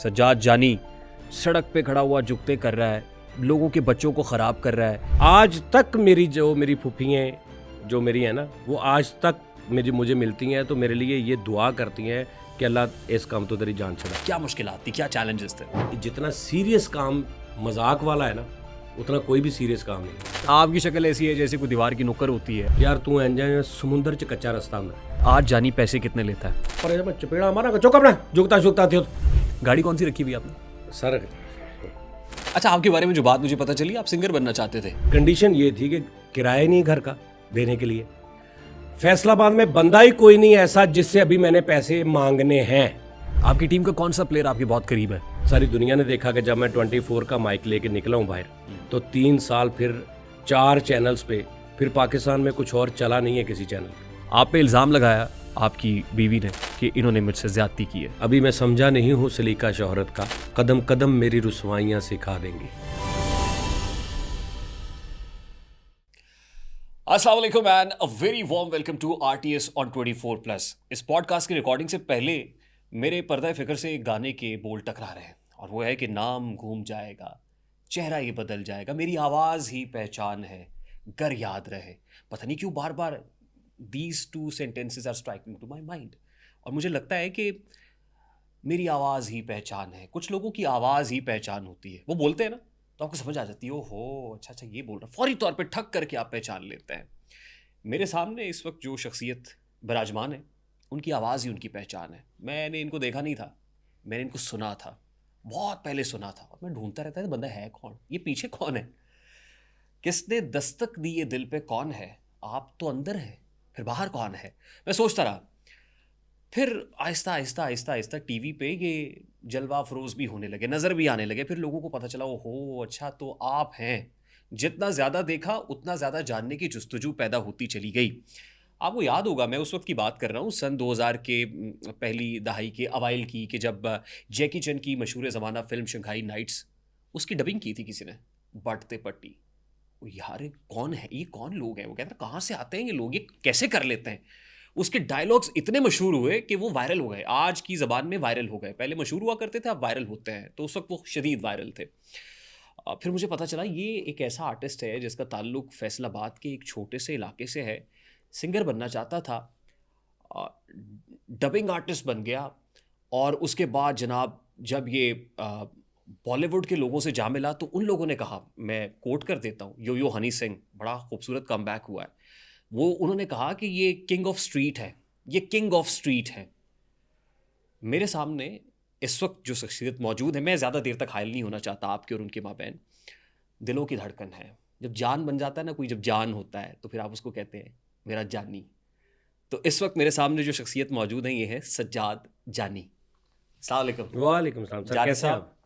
सज्जाद जानी सड़क पे खड़ा हुआ जुगते कर रहा है, लोगों के बच्चों को ख़राब कर रहा है। आज तक मेरी फूफी हैं जो मेरी है ना, वो आज तक मुझे मिलती हैं तो मेरे लिए ये दुआ करती हैं कि अल्लाह इस काम तो तेरी जान छड़ा। क्या मुश्किलात थी, क्या चैलेंजेस थे? जितना सीरियस काम मजाक वाला है ना, उतना कोई भी सीरियस काम नहीं। आपकी शक्ल ऐसी है जैसे कोई दीवार की नुक्कर होती है। यार तू एंजॉय समुंदर च कच्चा रास्ता में। आज जानी पैसे कितने लेता है? पर जब चपेड़ा मारा चौक अपना जुगता थे। गाड़ी कौन सी रखी हुई आपने? सर अच्छा, आपके बारे में जो बात मुझे पता चली, आप सिंगर बनना चाहते थे। कंडीशन ये थी कि किराया नहीं घर का देने के लिए। फैसलाबाद में बंदा ही कोई नहीं ऐसा जिससे अभी मैंने पैसे मांगने हैं। आपकी टीम का कौन सा प्लेयर आपके बहुत करीब है? सारी दुनिया ने देखा कि जब मैं 24 का माइक लेके निकला हूँ बाहर, तो 3 साल फिर 4 चैनल्स पे, फिर पाकिस्तान में कुछ और चला नहीं है किसी चैनल पे। आप पे इल्ज़ाम लगाया आपकी बीवी ने कि इन्होंने मुझसे ज्यादती की है। अभी मैं समझा नहीं हूँ सलीका शोहरत का, कदम कदम मेरी रुसवाइयाँ सिखा देंगी। अस्सलाम वालेकुम and a very warm welcome to RTS on 24+। इस पॉडकास्ट की रिकॉर्डिंग से पहले मेरे पर्दा फिक्र से एक गाने के बोल टकरा रहे हैं, और वो है कि नाम घूम जाएगा, चेहरा ये बदल जाएगा, मेरी आवाज़ ही पहचान है, गर याद रहे। पता नहीं क्यों बार बार these two sentences are striking to my mind, और मुझे लगता है कि मेरी आवाज़ ही पहचान है। कुछ लोगों की आवाज़ ही पहचान होती है, वो बोलते हैं ना तो आपको समझ आ जाती है, ओहो अच्छा अच्छा ये बोल रहा, फौरी तौर पे ठक करके आप पहचान लेते हैं। मेरे सामने इस वक्त जो शख्सियत विराजमान है, उनकी आवाज़ ही उनकी पहचान है। मैंने इनको देखा नहीं था, मैंने इनको सुना था, बहुत पहले सुना था, और मैं ढूंढता रहता था बंदा है कौन, ये पीछे कौन है, किसने दस्तक दी ये दिल पे, कौन है, आप तो अंदर है फिर बाहर कौन है। मैं सोचता रहा, फिर आहिस्ता आहिस्ता आहिस्ता आहिस्ता टीवी पे ये जलवा अफरोज़ भी होने लगे, नज़र भी आने लगे, फिर लोगों को पता चला ओहो अच्छा तो आप हैं। जितना ज़्यादा देखा उतना ज़्यादा जानने की जुस्तजू पैदा होती चली गई। आपको याद होगा मैं उस वक्त की बात कर रहा हूँ, सन 2000 के पहली दहाई के अवाइल की, कि जब जैकी चैन की मशहूर ज़माना फिल्म शंघाई नाइट्स, उसकी डबिंग की थी किसी ने, बढ़ते पट्टी। यार ये कौन है, ये कौन लोग हैं? वो कहते हैं कहाँ से आते हैं ये लोग, ये कैसे कर लेते हैं। उसके डायलॉग्स इतने मशहूर हुए कि वो वायरल हो गए, आज की ज़बान में वायरल हो गए। पहले मशहूर हुआ करते थे, अब वायरल होते हैं, तो उस वक्त वो शदीद वायरल थे। फिर मुझे पता चला ये एक ऐसा आर्टिस्ट है जिसका ताल्लुक फैसलाबाद के एक छोटे से इलाके से है। सिंगर बनना चाहता था, डबिंग आर्टिस्ट बन गया, और उसके बाद जनाब जब ये बॉलीवुड के लोगों से जा मिला तो उन लोगों ने कहा, मैं कोट कर देता हूँ, यो हनी सिंह, बड़ा खूबसूरत कमबैक हुआ है, वो उन्होंने कहा कि ये किंग ऑफ स्ट्रीट है, ये किंग ऑफ स्ट्रीट है। मेरे सामने इस वक्त जो शख्सियत मौजूद है, मैं ज़्यादा देर तक हायल नहीं होना चाहता आपके और उनके माबैन, दिलों की धड़कन है। जब जान बन जाता है ना कोई, जब जान होता है तो फिर आप उसको कहते हैं मेरा जानी। तो इस वक्त मेरे सामने जो शख्सियत मौजूद है ये है सज्जाद जानी। अस्सलाम वालेकुम। वालेकुम सलाम सर, जानी कैसे साहब, आप?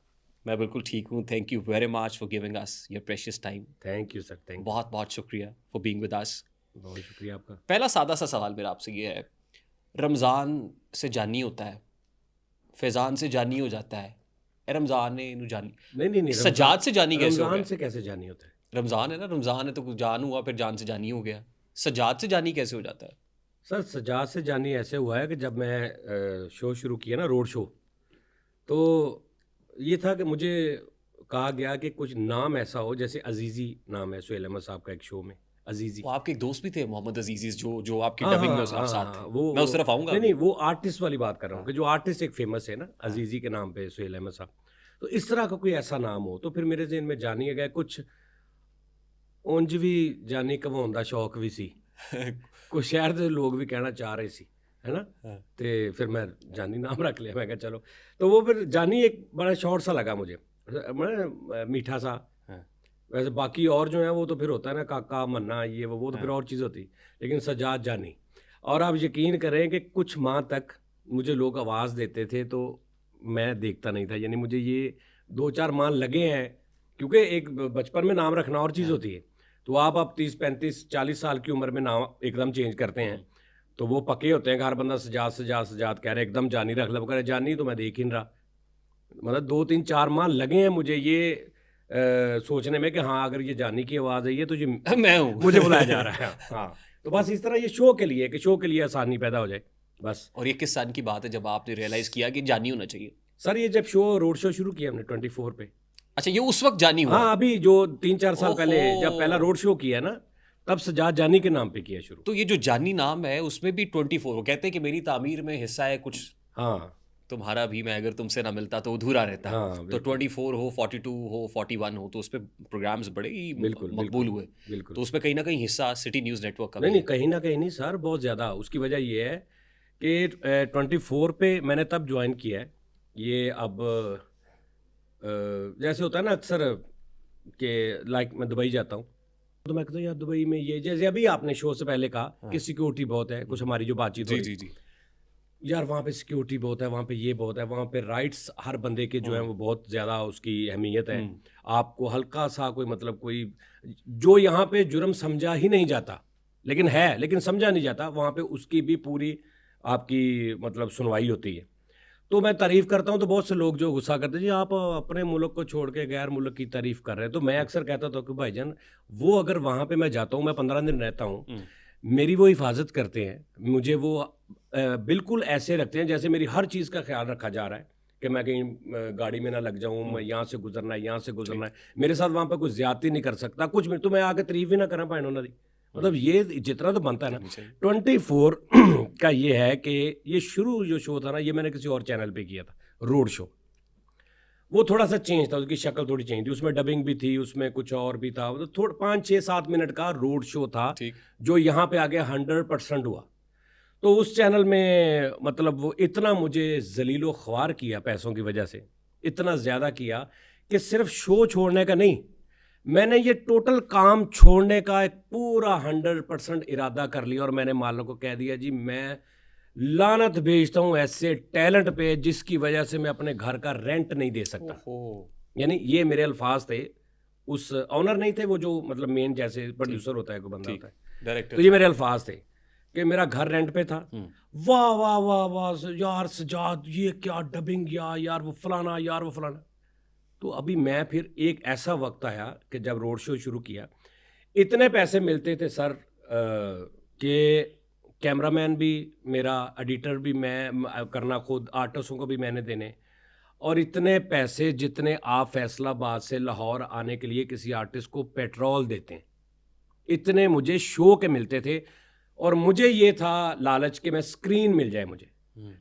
मैं बिल्कुल ठीक हूँ, thank you very much for giving us your precious time. Thank you sir, thank you, बहुत बहुत शुक्रिया फॉर बीइंग विद अस। बहुत शुक्रिया आपका। पहला सादा सा सवाल मेरा आपसे ये है, रमज़ान से जानी होता है, फैज़ान से जानी हो जाता है, रमज़ान ने इन्हू जानी, नहीं सज्जाद से जानी कैसे हो रमजान गया? से कैसे जानी होता है? रमज़ान है ना, रमज़ान है तो कुछ जान हुआ, फिर जान से जानी हो गया, सज्जाद से जानी कैसे हो जाता है? सर सजाद से जानी ऐसे हुआ है कि जब मैं शो शुरू किया ना, रोड शो, तो ये था कि मुझे कहा गया कि कुछ नाम ऐसा हो, जैसे अजीज़ी नाम है सुहेल अहमद साहब का एक शो में, अजीज़ी। वो आपके एक दोस्त भी थे मोहम्मद अजीज़, जो आपकी हाँ डबिंग में हाँ आप हाँ साथ हाँ, थे। मैं उस तरफ आऊँगा नहीं अभी। नहीं, वो आर्टिस्ट वाली बात कर रहा हूँ कि जो आर्टिस्ट एक फेमस है ना, अजीज़ी के नाम पे सुहेल अहमद साहब। तो इस तरह का कोई ऐसा नाम हो, तो फिर मेरे जहन में जानी गया कुछ ਉਂਝ ਵੀ ਜਾਨੀ ਘਵਾਉਣ ਦਾ ਸ਼ੌਕ ਵੀ ਸੀ, ਕੁਛ ਸ਼ਹਿਰ ਦੇ ਲੋਕ ਵੀ ਕਹਿਣਾ ਚਾਹ ਰਹੇ ਸੀ, है ना। हाँ। तो फिर मैं जानी नाम रख लिया, मैं कहा चलो। तो वो फिर जानी एक बड़ा शॉर्ट सा लगा मुझे, मीठा सा। हाँ। वैसे बाकी और जो है वो तो फिर होता है ना, काका मन्ना ये वो तो फिर और चीज़ होती, लेकिन सजाद जानी। और आप यकीन करें कि कुछ माह तक मुझे लोग आवाज़ देते थे तो मैं देखता नहीं था, यानी मुझे ये 2-4 माह लगे हैं, क्योंकि एक बचपन में नाम रखना और चीज़ होती है, तो आप 30-35-40 साल की उम्र में नाम एकदम चेंज करते हैं, तो वो पक्के होते हैं कि हर बंदा सजाद सजाद सजाद कह रहे, एकदम जानी रख लो, कह रहे जानी, तो मैं देख ही नहीं रहा। मतलब 2-3-4 माह लगे हैं मुझे ये सोचने में कि हाँ अगर ये जानी की आवाज़ है ये तो ये मैं हूँ, मुझे बुलाया जा रहा है। हाँ, तो बस इस तरह ये शो के लिए, कि शो के लिए आसानी पैदा हो जाए बस। और ये किस सन की बात है जब आपने रियलाइज़ किया कि जानी होना चाहिए? सर ये जब शो रोड शो शुरू किया हमने 24 पे। अच्छा, ये उस वक्त जानी हुआ? हाँ, अभी जो 3-4 साल पहले जब ओहो। पहला रोड शो किया ना, तब सजाद जानी के नाम पे किया शुरू। तो ये जो जानी नाम है उसमें भी 24, वो कहते हैं कि मेरी तामीर में हिस्सा है कुछ हाँ तुम्हारा भी, मैं अगर तुमसे ना मिलता तो अधूरा रहता। हाँ, तो बिल्कुल 24 हो, 42 हो, 41 हो, तो उस पे प्रोग्राम्स बड़े ही बिल्कुल मकबूल बिल्कुल हुए। बिल्कुल। तो उसमें कहीं ना कहीं हिस्सा सिटी न्यूज़ नेटवर्क का नहीं भी नहीं, है। कहीं ना कहीं नहीं सर, बहुत ज़्यादा। उसकी वजह ये है कि 24 पे मैंने तब ज्वाइन किया है। ये अब जैसे होता है ना अक्सर कि लाइक मैं दुबई जाता हूँ, तो मैं कहता हूँ यार दुबई में ये, जैसे अभी आपने शो से पहले कहा कि सिक्योरिटी बहुत है, कुछ हमारी जो बातचीत हो जी रही, जी जी। यार वहाँ पे सिक्योरिटी बहुत है, वहाँ पे ये बहुत है, वहाँ पे राइट्स हर बंदे के जो है वो बहुत ज़्यादा उसकी अहमियत है। आपको हल्का सा कोई मतलब कोई जो यहाँ पे जुर्म समझा ही नहीं जाता, लेकिन है, लेकिन समझा नहीं जाता, वहाँ पे उसकी भी पूरी आपकी मतलब सुनवाई होती है। तो मैं तारीफ़ करता हूँ तो बहुत से लोग जो गुस्सा करते हैं, जी आप अपने मुल्क को छोड़ के गैर मुल्क की तारीफ़ कर रहे हैं। तो मैं अक्सर कहता था कि भाईजान, वो अगर वहाँ पे मैं जाता हूँ, मैं 15 दिन रहता हूँ, मेरी वो हिफाजत करते हैं, मुझे वो बिल्कुल ऐसे रखते हैं जैसे मेरी हर चीज़ का ख्याल रखा जा रहा है कि मैं कहीं गाड़ी में ना लग जाऊँ, मैं यहाँ से गुजरना है, यहाँ से गुजरना है, मेरे साथ वहाँ पे कोई ज़्यादती नहीं कर सकता, कुछ भी। तो मैं आके तारीफ़ भी ना करा पाए उन्होंने, मतलब ये जितना तो बनता है ना। करनी चाहिए। 24 का ये है कि ये शुरू जो शो था ना, ये मैंने किसी और चैनल पे किया था, रोड शो। वो थोड़ा सा चेंज था, उसकी शक्ल थोड़ी चेंज थी, उसमें डबिंग भी थी, उसमें कुछ और भी था, मतलब थोड़ा 5-6-7 मिनट का रोड शो था, ठीक। जो यहाँ पे आगे 100% हुआ। तो उस चैनल में मतलब वो इतना मुझे जलीलो ख्वार किया पैसों की वजह से, इतना ज़्यादा किया कि सिर्फ शो छोड़ने का नहीं, मैंने ये टोटल काम छोड़ने का एक पूरा 100% इरादा कर लिया और मैंने मालिक को कह दिया, जी मैं लानत भेजता हूँ ऐसे टैलेंट पे जिसकी वजह से मैं अपने घर का रेंट नहीं दे सकता। ओहो। यानी ये मेरे अल्फाज थे, उस ऑनर नहीं थे, वो जो मतलब मेन जैसे प्रोड्यूसर होता है, कोई बंदा ठीक। होता है, डायरेक्टर। तो ये मेरे अल्फाज थे कि मेरा घर रेंट पे था। वाह वाह वाह वाह यार सजाद, ये क्या डबिंग, यार वो फलाना, यार वो फलाना। तो अभी मैं फिर एक ऐसा वक्त आया कि जब रोड शो शुरू किया, इतने पैसे मिलते थे सर कि कैमरामैन भी मेरा, एडिटर भी मैं करना खुद, आर्टिस्टों को भी मैंने देने, और इतने पैसे जितने आप फैसलाबाद से लाहौर आने के लिए किसी आर्टिस्ट को पेट्रोल देते हैं, इतने मुझे शो के मिलते थे। और मुझे ये था लालच कि मैं स्क्रीन मिल जाए मुझे,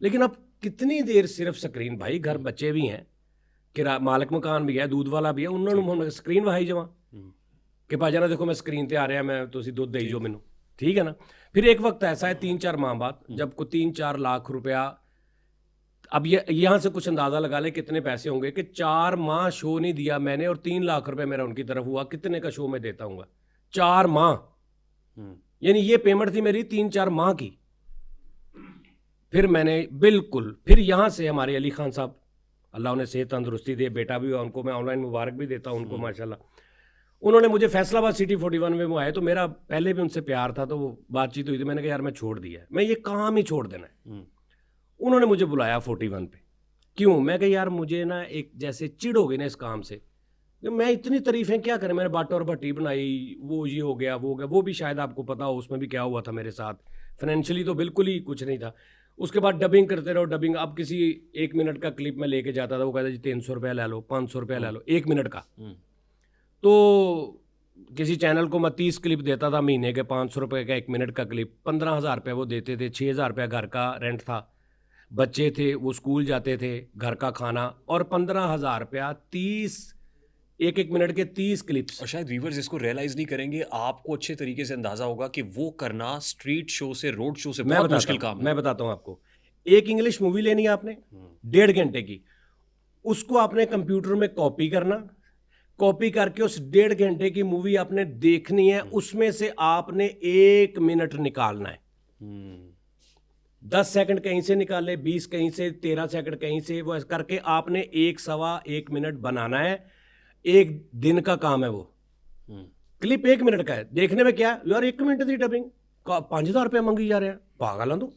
लेकिन अब कितनी देर सिर्फ स्क्रीन, भाई घर बच्चे भी हैं, किरा मालिक मकान भी है, दूध वाला भी है, उन्होंने स्क्रीन वहाई जमा कि भाईजान देखो मैं स्क्रीन ते आ रहा, मैं तुसी दुध देई जो मैनू, ठीक है ना। फिर एक वक्त ऐसा है 3-4 माह बाद, जब को 3-4 लाख रुपया, अब ये यहाँ से कुछ अंदाज़ा लगा ले कितने पैसे होंगे कि 4 माह शो नहीं दिया मैंने और 3 लाख रुपए मेरा उनकी तरफ हुआ, कितने का शो मैं देता हूँ 4 माह, यानी ये पेमेंट थी मेरी 3-4 माह की। फिर मैंने बिल्कुल, फिर यहाँ से हमारे अली खान साहब, अल्लाह उन्हें सेहत तंदुरुस्ती दे, बेटा भी हुआ उनको, मैं ऑनलाइन मुबारक भी देता हूँ उनको माशाल्लाह। उन्होंने मुझे फैसलाबाद सिटी 41 में वो आए, तो मेरा पहले भी उनसे प्यार था, तो वो बातचीत हुई थी, मैंने कहा यार मैं छोड़ दिया है, मैं ये काम ही छोड़ देना है। उन्होंने मुझे बुलाया 41 पे, क्यों? मैं कहा यार मुझे ना एक जैसे चिढ़ हो गई ना इस काम से, मैं इतनी तारीफें क्या करें, मैंने बाटा और भट्टी बनाई, वो ये हो गया, वो हो गया, वो भी शायद आपको पता हो उसमें भी क्या हुआ था मेरे साथ, फाइनेंशियली तो बिल्कुल ही कुछ नहीं था। उसके बाद डबिंग करते रहो, डबिंग, अब किसी 1 मिनट का क्लिप में लेके जाता था, वो कहता जी 300 रुपया ले लो, 500 रुपया ले लो 1 मिनट का। तो किसी चैनल को मैं 30 क्लिप देता था महीने के, 500 रुपये का 1 मिनट का क्लिप, 15,000 रुपया वो देते थे, 6,000 रुपया घर का रेंट था, बच्चे थे वो स्कूल जाते थे, घर का खाना, और 15,000 रुपया 30 1-1 मिनट के 30 क्लिप्स। और शायद व्यूवर्स इसको रियलाइज नहीं करेंगे, आपको अच्छे तरीके से अंदाजा होगा कि वो करना स्ट्रीट शो से, रोड शो से बहुत मुश्किल काम है। मैं बताता हूँ आपको, एक इंग्लिश मूवी लेनी है आपने 1.5 घंटे की, उसको आपने कंप्यूटर में कॉपी करना, कॉपी करके उस 1.5 घंटे की मूवी आपने देखनी है, उसमें से आपने 1 मिनट निकालना है। 10 सेकंड कहीं से निकाले, 20 कहीं से, 13 सेकंड कहीं से, वो ऐसे करके आपने 1-1.25 मिनट बनाना है। 1 दिन का काम है वो। क्लिप 1 मिनट का है, देखने में क्या यार 1 मिनट की डबिंग 5,000 रुपया मंगी जा रहे हैं, पागल हैं तो,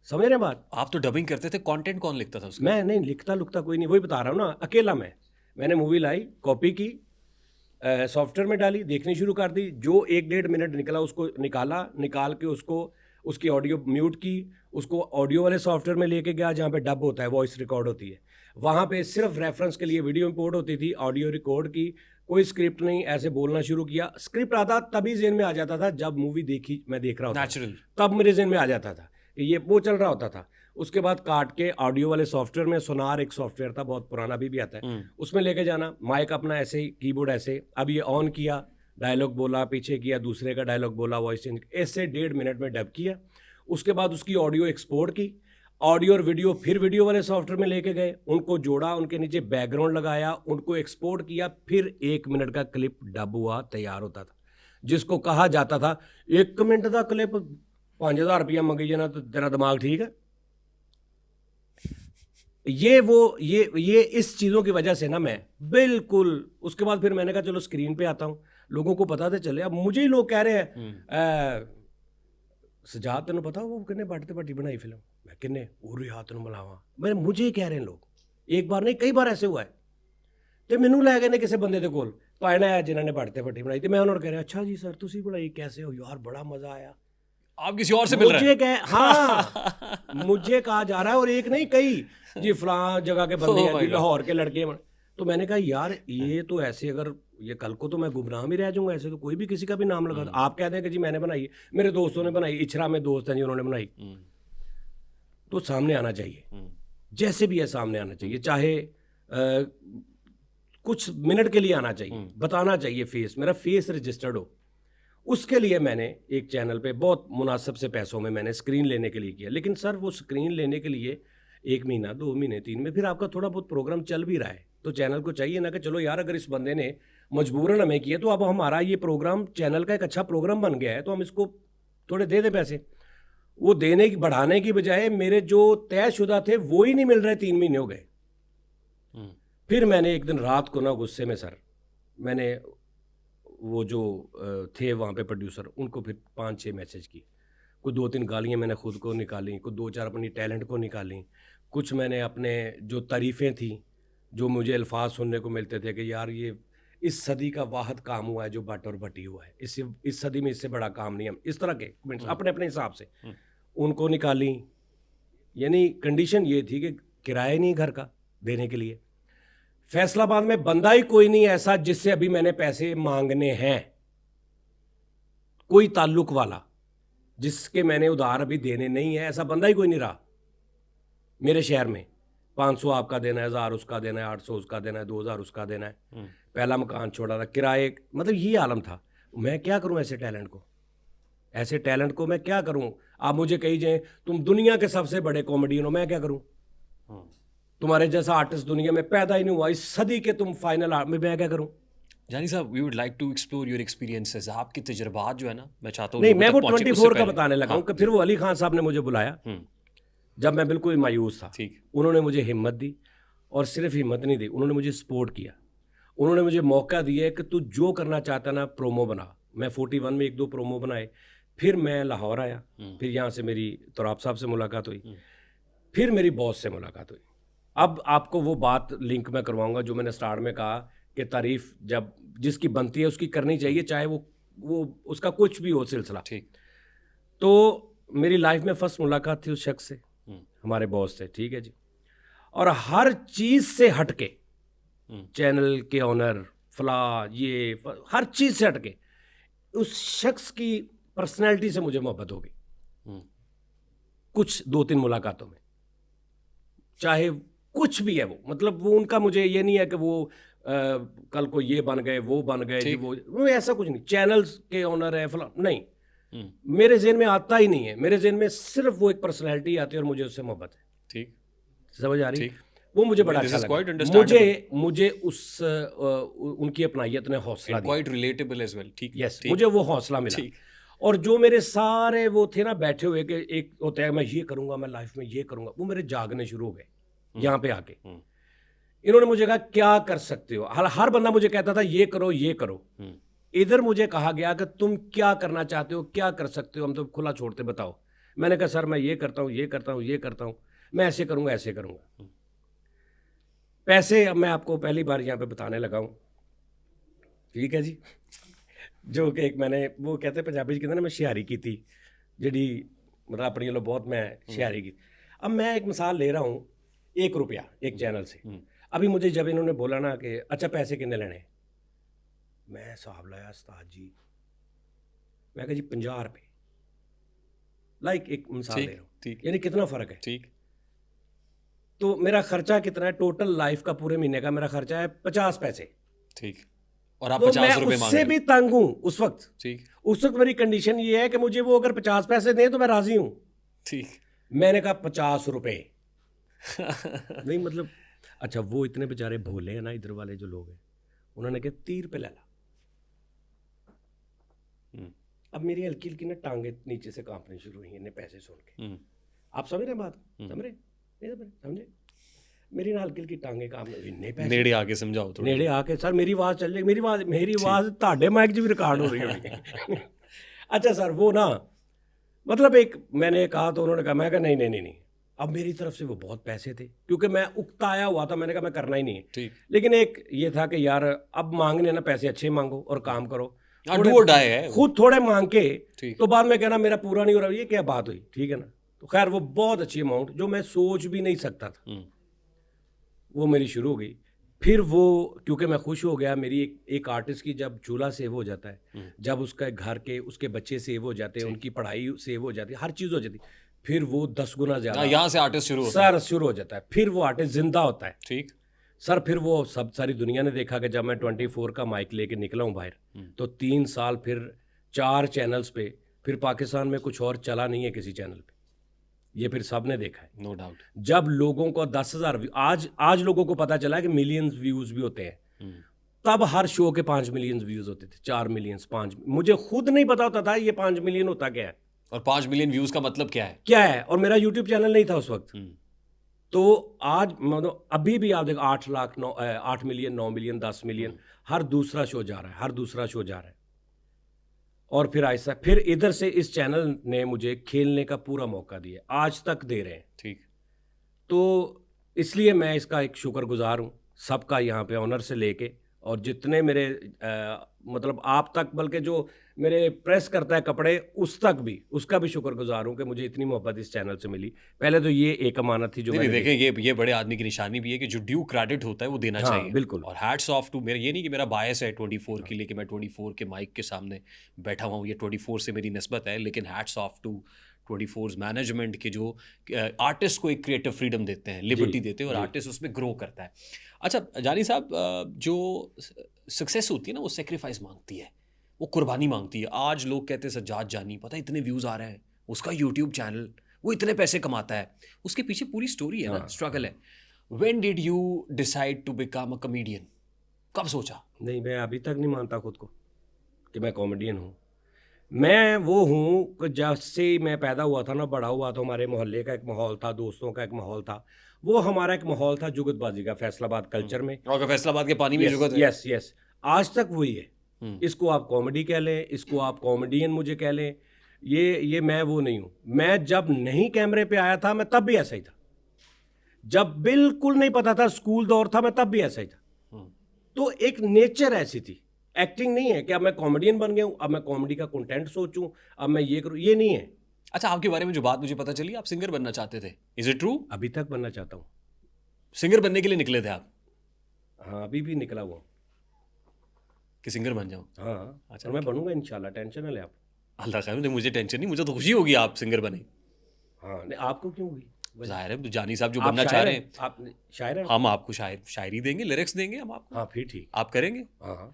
समझ रहे हैं बात। आप तो डबिंग करते थे, कंटेंट कौन लिखता था उसका? मैं नहीं लिखता लुकता कोई नहीं, वही बता रहा हूँ ना, अकेला मैंने मूवी लाई, कॉपी की, सॉफ्टवेयर में डाली, देखनी शुरू कर दी, जो 1-1.5 मिनट निकला उसको निकाला, निकाल के उसको उसकी ऑडियो म्यूट की, उसको ऑडियो वाले सॉफ्टवेयर में लेके गया जहाँ पे डब होता है, वॉइस रिकॉर्ड होती है, वहाँ पे सिर्फ रेफरेंस के लिए वीडियो इंपोर्ट होती थी, ऑडियो रिकॉर्ड की, कोई स्क्रिप्ट नहीं, ऐसे बोलना शुरू किया। स्क्रिप्ट आता तभी जेन में आ जाता था जब मूवी देखी, मैं देख रहा होता नेचुरल, तब मेरे जेन में आ जाता था कि ये वो चल रहा होता था। उसके बाद काट के ऑडियो वाले सॉफ्टवेयर में, सोनार एक सॉफ्टवेयर था बहुत पुराना, अभी भी आता है, उसमें लेके जाना, माइक अपना ऐसे ही, कीबोर्ड ऐसे, अब ये ऑन किया, डायलॉग बोला, पीछे किया, दूसरे का डायलॉग बोला, वॉइस चेंज, ऐसे 1.5 मिनट में डब किया। उसके बाद उसकी ऑडियो एक्सपोर्ट की, ऑडियो और वीडियो फिर वीडियो वाले सॉफ्टवेयर में लेके गए, उनको जोड़ा, उनके नीचे बैकग्राउंड लगाया, उनको एक्सपोर्ट किया, फिर 1 मिनट का क्लिप डब हुआ, तैयार होता था, जिसको कहा जाता था 1 मिनट का क्लिप 5000 रुपया मंगी जाना तो तेरा दिमाग ठीक है। ये इस चीज़ों की वजह से ना मैं बिल्कुल, उसके बाद फिर मैंने कहा चलो स्क्रीन पे आता हूँ, लोगों को पता तो चले। अब मुझे ही लोग कह रहे हैं सजाद तेन पता वो किन्ने बट भट्टी बनाई फिल्म, मैं किन्ने उरी हाथ तेन मिलावा, मैं मुझे ही कह रहे हैं लोग, एक बार नहीं कई बार ऐसे हुआ है। तो मैनू लै गए ने किसी बंदे के कोल, पायना है जिन्होंने बट भट्टी बनाई, तो मैं उन्होंने कह रहा अच्छा जी सर तुसी बनाई, कैसे हो यार, बड़ा मजा आया। आप किसी और से मिल रहे हैं। हाँ मुझे कहा जा रहा है, और एक नहीं कई जी फलां जगह के बंदे हैं जी, लाहौर के लड़के। तो मैंने कहा यार ये तो ऐसे, अगर ये कल को तो मैं गुमनाह ही रह जाऊंगा, ऐसे तो कोई भी किसी का भी नाम लगा, आप कहते हैं कि जी मैंने बनाई, मेरे दोस्तों ने बनाई, इछरा में दोस्त हैं जी उन्होंने बनाई, तो सामने आना चाहिए, जैसे भी है सामने आना चाहिए, चाहे कुछ मिनट के लिए आना चाहिए, बताना चाहिए, फेस मेरा फेस रजिस्टर्ड हो। उसके लिए मैंने एक चैनल पे बहुत मुनासिब से पैसों में मैंने स्क्रीन लेने के लिए किया। लेकिन सर वो स्क्रीन लेने के लिए 1 महीना 2 महीने 3 में फिर आपका थोड़ा बहुत प्रोग्राम चल भी रहा है, तो चैनल को चाहिए ना कि चलो यार अगर इस बंदे ने मजबूरन हमें किया तो अब हमारा ये प्रोग्राम चैनल का एक अच्छा प्रोग्राम बन गया है, तो हम इसको थोड़े दे दें पैसे। वो देने की बढ़ाने की बजाय मेरे जो तयशुदा थे वो ही नहीं मिल रहे, 3 महीने हो गए। फिर मैंने एक दिन रात को ना गुस्से में सर, मैंने वो जो थे वहाँ पे प्रोड्यूसर, उनको फिर 5-6 मैसेज किए, कुछ 2-3 गालियाँ मैंने खुद को निकाली, कुछ 2-4 अपनी टैलेंट को निकाली, कुछ मैंने अपने जो तारीफ़ें थी, जो मुझे अल्फाज सुनने को मिलते थे कि यार ये इस सदी का वाहद काम हुआ है जो बट और भट्टी हुआ है, इस सदी में इससे बड़ा काम नहीं है, इस तरह के कमेंट्स अपने अपने हिसाब से उनको निकाली। यानी कंडीशन ये थी कि किराया नहीं घर का देने के लिए, फैसलाबाद में बंदा ही कोई नहीं ऐसा जिससे अभी मैंने पैसे मांगने हैं, कोई ताल्लुक वाला जिसके मैंने उधार अभी देने नहीं है, ऐसा बंदा ही कोई नहीं रहा मेरे शहर में। 500 आपका देना है, 1000 उसका देना है, 800 उसका देना है, 2000 उसका देना है, पहला मकान छोड़ा था, किराए, मतलब ये आलम था। मैं क्या करूं ऐसे टैलेंट को, ऐसे टैलेंट को मैं क्या करूं? आप मुझे कही जाए तुम दुनिया के सबसे बड़े कॉमेडियन हो, मैं क्या करूं? तुम्हारे जैसा आर्टिस्ट दुनिया में पैदा ही नहीं हुआ, इस सदी के तुम फाइनल आर्ट में, मैं क्या करूं? जानी साहब, we would like to explore your experiences, आपके तजुर्बात जो है ना, मैं चाहता हूँ नहीं, मैं लोगों वो तक पहुंचे, 24 उससे का पहले। बताने लगा हूं कि फिर वो अली खान साहब ने मुझे बुलाया जब मैं बिल्कुल मायूस था। ठीक। उन्होंने मुझे हिम्मत दी, और सिर्फ हिम्मत नहीं दी, उन्होंने मुझे सपोर्ट किया, उन्होंने मुझे मौका दिया कि तू जो करना चाहता ना प्रोमो बना। मैं 41 में 1-2 प्रोमो बनाए, फिर मैं लाहौर आया, फिर यहाँ से मेरी तराब साहब से मुलाकात हुई, फिर मेरी बॉस से मुलाकात हुई। अब आपको वो बात लिंक में करवाऊंगा जो मैंने स्टार्ट में कहा कि तारीफ जब जिसकी बनती है उसकी करनी चाहिए, चाहे वो उसका कुछ भी हो सिलसिला। ठीक। तो मेरी लाइफ में फर्स्ट मुलाकात थी उस शख्स से, हमारे बॉस से, ठीक है जी। और हर चीज़ से हटके, चैनल के ऑनर फला, ये हर चीज़ से हटके उस शख्स की पर्सनैलिटी से मुझे मोहब्बत हो गई कुछ 2-3 मुलाकातों में, चाहे कुछ भी है वो, मतलब वो उनका मुझे ये नहीं है कि वो कल को ये बन गए वो बन गए, वो ऐसा कुछ नहीं, चैनल्स के ऑनर है फला, नहीं, मेरे ज़हन में आता ही नहीं है। मेरे ज़हन में सिर्फ वो एक पर्सनैलिटी आती है और मुझे उससे मोहब्बत है। ठीक, समझ आ रही? वो मुझे बड़ा अच्छा लगा, मुझे उनकी अपनाइयत ने हौसला दिया, क्वाइट रिलेटेबल एज वेल। ठीक, यस, मुझे वो हौसला मिला। और जो मेरे सारे वो थे ना बैठे हुए कि एक होता है मैं ये करूंगा, मैं लाइफ में ये करूंगा, वो मेरे जागने शुरू हो गए यहाँ पे आके। इन्होंने मुझे कहा क्या कर सकते हो, हर बंदा मुझे कहता था ये करो ये करो, इधर मुझे कहा गया कि तुम क्या करना चाहते हो, क्या कर सकते हो, हम तो खुला छोड़ते, बताओ। मैंने कहा सर मैं ये करता हूँ, ये करता हूँ, ये करता हूँ, मैं ऐसे करूँगा, ऐसे करूँगा। पैसे अब मैं आपको पहली बार यहाँ पे बताने लगा हूँ, ठीक है जी। जो कि एक मैंने वो कहते पंजाबी के अंदर मैं शिहारी की थी, जी मतलब अपनी लो बहुत मैं शायरी की। अब मैं एक मिसाल ले रहा हूँ, 1 रुपया एक चैनल से। अभी मुझे जब इन्होंने बोला ना कि अच्छा पैसे कितने लेने, मैं हिसाब लाया उस्ताद जी, मैं कहा जी 50 रुपये, लाइक एक मिसाल दे ठीक रहा हूँ, ठीक यानी कितना फ़र्क है। ठीक तो मेरा खर्चा कितना है टोटल लाइफ का, पूरे महीने का मेरा खर्चा है 50 पैसे। ठीक। और आप तो मैं 50 रुपए मांग उससे रहे भी हो। तंग हूँ उस वक्त। ठीक उस वक्त मेरी कंडीशन ये है कि मुझे वो अगर 50 पैसे दें तो मैं राजी हूँ। ठीक। मैंने कहा 50 रुपए नहीं, मतलब अच्छा वो इतने बेचारे भोले हैं ना इधर वाले जो लोग हैं, उन्होंने कहा 30 रुपए ले ला। अब मेरी हल्की हल्की ना टांगे नीचे से कांपनी शुरू हुई इन्हें पैसे सुन के। आप समझ रहे हैं बात, समझ रहे नहीं समझ रहे? समझे? मेरी ना हल्की हल्की टांगे कांपने, इन्ने पैसे नेड़े आके समझाओ थोड़ा। नेड़े आके सर मेरी आवाज़ चल जाएगी, मेरी आवाज़ ਤੁਹਾਡੇ माइक 'ਚ भी रिकॉर्ड हो रही होगी। अच्छा सर वो ना मतलब एक मैंने कहा तो उन्होंने कहा, मैं कहा नहीं नहीं नहीं नहीं, अब मेरी तरफ से वो बहुत पैसे थे क्योंकि मैं उकताया हुआ था, मैंने कहा मैं करना ही नहीं है। ठीक। लेकिन एक ये था कि यार अब मांगने ना पैसे अच्छे मांगो और काम करो, हाँ, do or die है वो। खुद थोड़े मांग के ठीक। तो बाद में कहना मेरा पूरा नहीं हो रहा, ये क्या बात हुई, ठीक है ना। तो खैर वो बहुत अच्छी अमाउंट जो मैं सोच भी नहीं सकता था, वो मेरी शुरू हो गई। फिर वो क्योंकि मैं खुश हो गया, मेरी एक आर्टिस्ट की जब चूल्हा सेव हो जाता है, जब उसका घर के उसके बच्चे सेव हो जाते हैं, उनकी पढ़ाई सेव हो जाती है, हर चीज़ हो जाती है, फिर वो 10 गुना ज़्यादा यहाँ से आर्टिस्ट शुरू होता है। सर शुरू हो जाता है। फिर वो आर्टिस्ट जिंदा होता है। ठीक। सर फिर वो सब सारी दुनिया ने देखा कि जब मैं 24 का माइक लेके निकला हूँ बाहर, तो 3 साल फिर 4 चैनल्स पे, फिर पाकिस्तान में कुछ और चला नहीं है किसी चैनल पे, ये फिर सब ने देखा है। No doubt. जब लोगों को 10,000 आज लोगों को पता चला कि मिलियंस व्यूज भी होते हैं, तब हर शो के 5 मिलियन व्यूज होते थे, 4 मिलियन 5, मुझे खुद नहीं पता होता था ये 5 मिलियन होता क्या है। और 5 मिलियन व्यूज का मतलब क्या है? और मेरा यूट्यूब चैनल नहीं था उस वक्त। तो आज मतलब अभी भी आप देखो 8 लाख 8 मिलियन 9 मिलियन 10 मिलियन हर दूसरा शो जा रहा है, हर दूसरा शो जा रहा है। और फिर ऐसा फिर इधर से इस चैनल ने मुझे खेलने का पूरा मौका दिया, आज तक दे रहे हैं। ठीक। तो इसलिए मैं इसका एक शुक्रगुजार हूँ सबका, यहाँ पे ऑनर से लेके और जितने मेरे मतलब आप तक, बल्कि जो मेरे प्रेस करता है कपड़े उस तक भी, उसका भी शुक्रगुजार हूँ कि मुझे इतनी मोहब्बत इस चैनल से मिली। पहले तो ये एक अमानत थी जो नहीं मैंने देखें, ये बड़े आदमी की निशानी भी है कि जो ड्यू क्रेडिट होता है वो देना हाँ, चाहिए। बिल्कुल। और हैट्स ऑफ टू मेरा, ये नहीं कि मेरा बायस है 24 के लिए कि मैं 24 के माइक के सामने बैठा हुआ हूँ, ये 24 से मेरी निस्बत है, लेकिन हैट्स ऑफ टू 24 मैनेजमेंट के जो आर्टिस्ट को एक क्रिएटिव फ्रीडम देते हैं, लिबर्टी देते हैं और आर्टिस्ट उसमें ग्रो करता है। अच्छा जानी साहब, जो सक्सेस होती है ना वो सेक्रीफाइस मांगती है, वो कुर्बानी मांगती है। आज लोग कहते हैं सज्जाद जानी पता है इतने व्यूज़ आ रहे हैं, उसका यूट्यूब चैनल, वो इतने पैसे कमाता है, उसके पीछे पूरी स्टोरी है ना, स्ट्रगल है। When did you decide to become a comedian? कब सोचा? नहीं, मैं अभी तक नहीं मानता खुद को कि मैं कॉमेडियन हूँ। मैं वो हूँ कि जब से मैं पैदा हुआ था ना, बड़ा हुआ, तो हमारे मोहल्ले का एक माहौल था, दोस्तों का एक माहौल था, वो हमारा एक माहौल था जुगतबाजी का फैसलाबाद कल्चर में। और फैसलाबाद के पानी में जुगत है। यस यस, आज तक वही है। इसको आप कॉमेडी कह लें, इसको आप कॉमेडियन मुझे कह लें, ये मैं वो नहीं हूँ। मैं जब नहीं कैमरे पे आया था मैं तब भी ऐसा ही था, जब बिल्कुल नहीं पता था, स्कूल दौर था, मैं तब भी ऐसा ही था। तो एक नेचर ऐसी थी, एक्टिंग नहीं है कि अब मैं कॉमेडियन बन गया हूँ, अब मैं कॉमेडी का कंटेंट सोचूं, अब मैं ये करूँ, ये नहीं है। अच्छा, आपके बारे में जो बात मुझे पता चली, आप सिंगर बनना चाहते थे, इज इट ट्रू? अभी तक बनना चाहता हूँ। सिंगर बनने के लिए निकले थे आप? हाँ, अभी भी निकला हुआ कि सिंगर बन जाऊँ? हाँ। अच्छा, और मैं बनूंगा इंशाल्लाह, टेंशन ना ले आप। अल्लाह खैर, मुझे टेंशन नहीं, मुझे तो खुशी होगी आप सिंगर बने। हाँ, नहीं आपको क्यों हुई? जाहिर है जानी साहब जो आप बनना चाह रहे हैं, आप शायर हैं? हम आपको शायरी देंगे, लिरिक्स देंगे हम आपको। हाँ फिर ठीक। आप करेंगे? हाँ।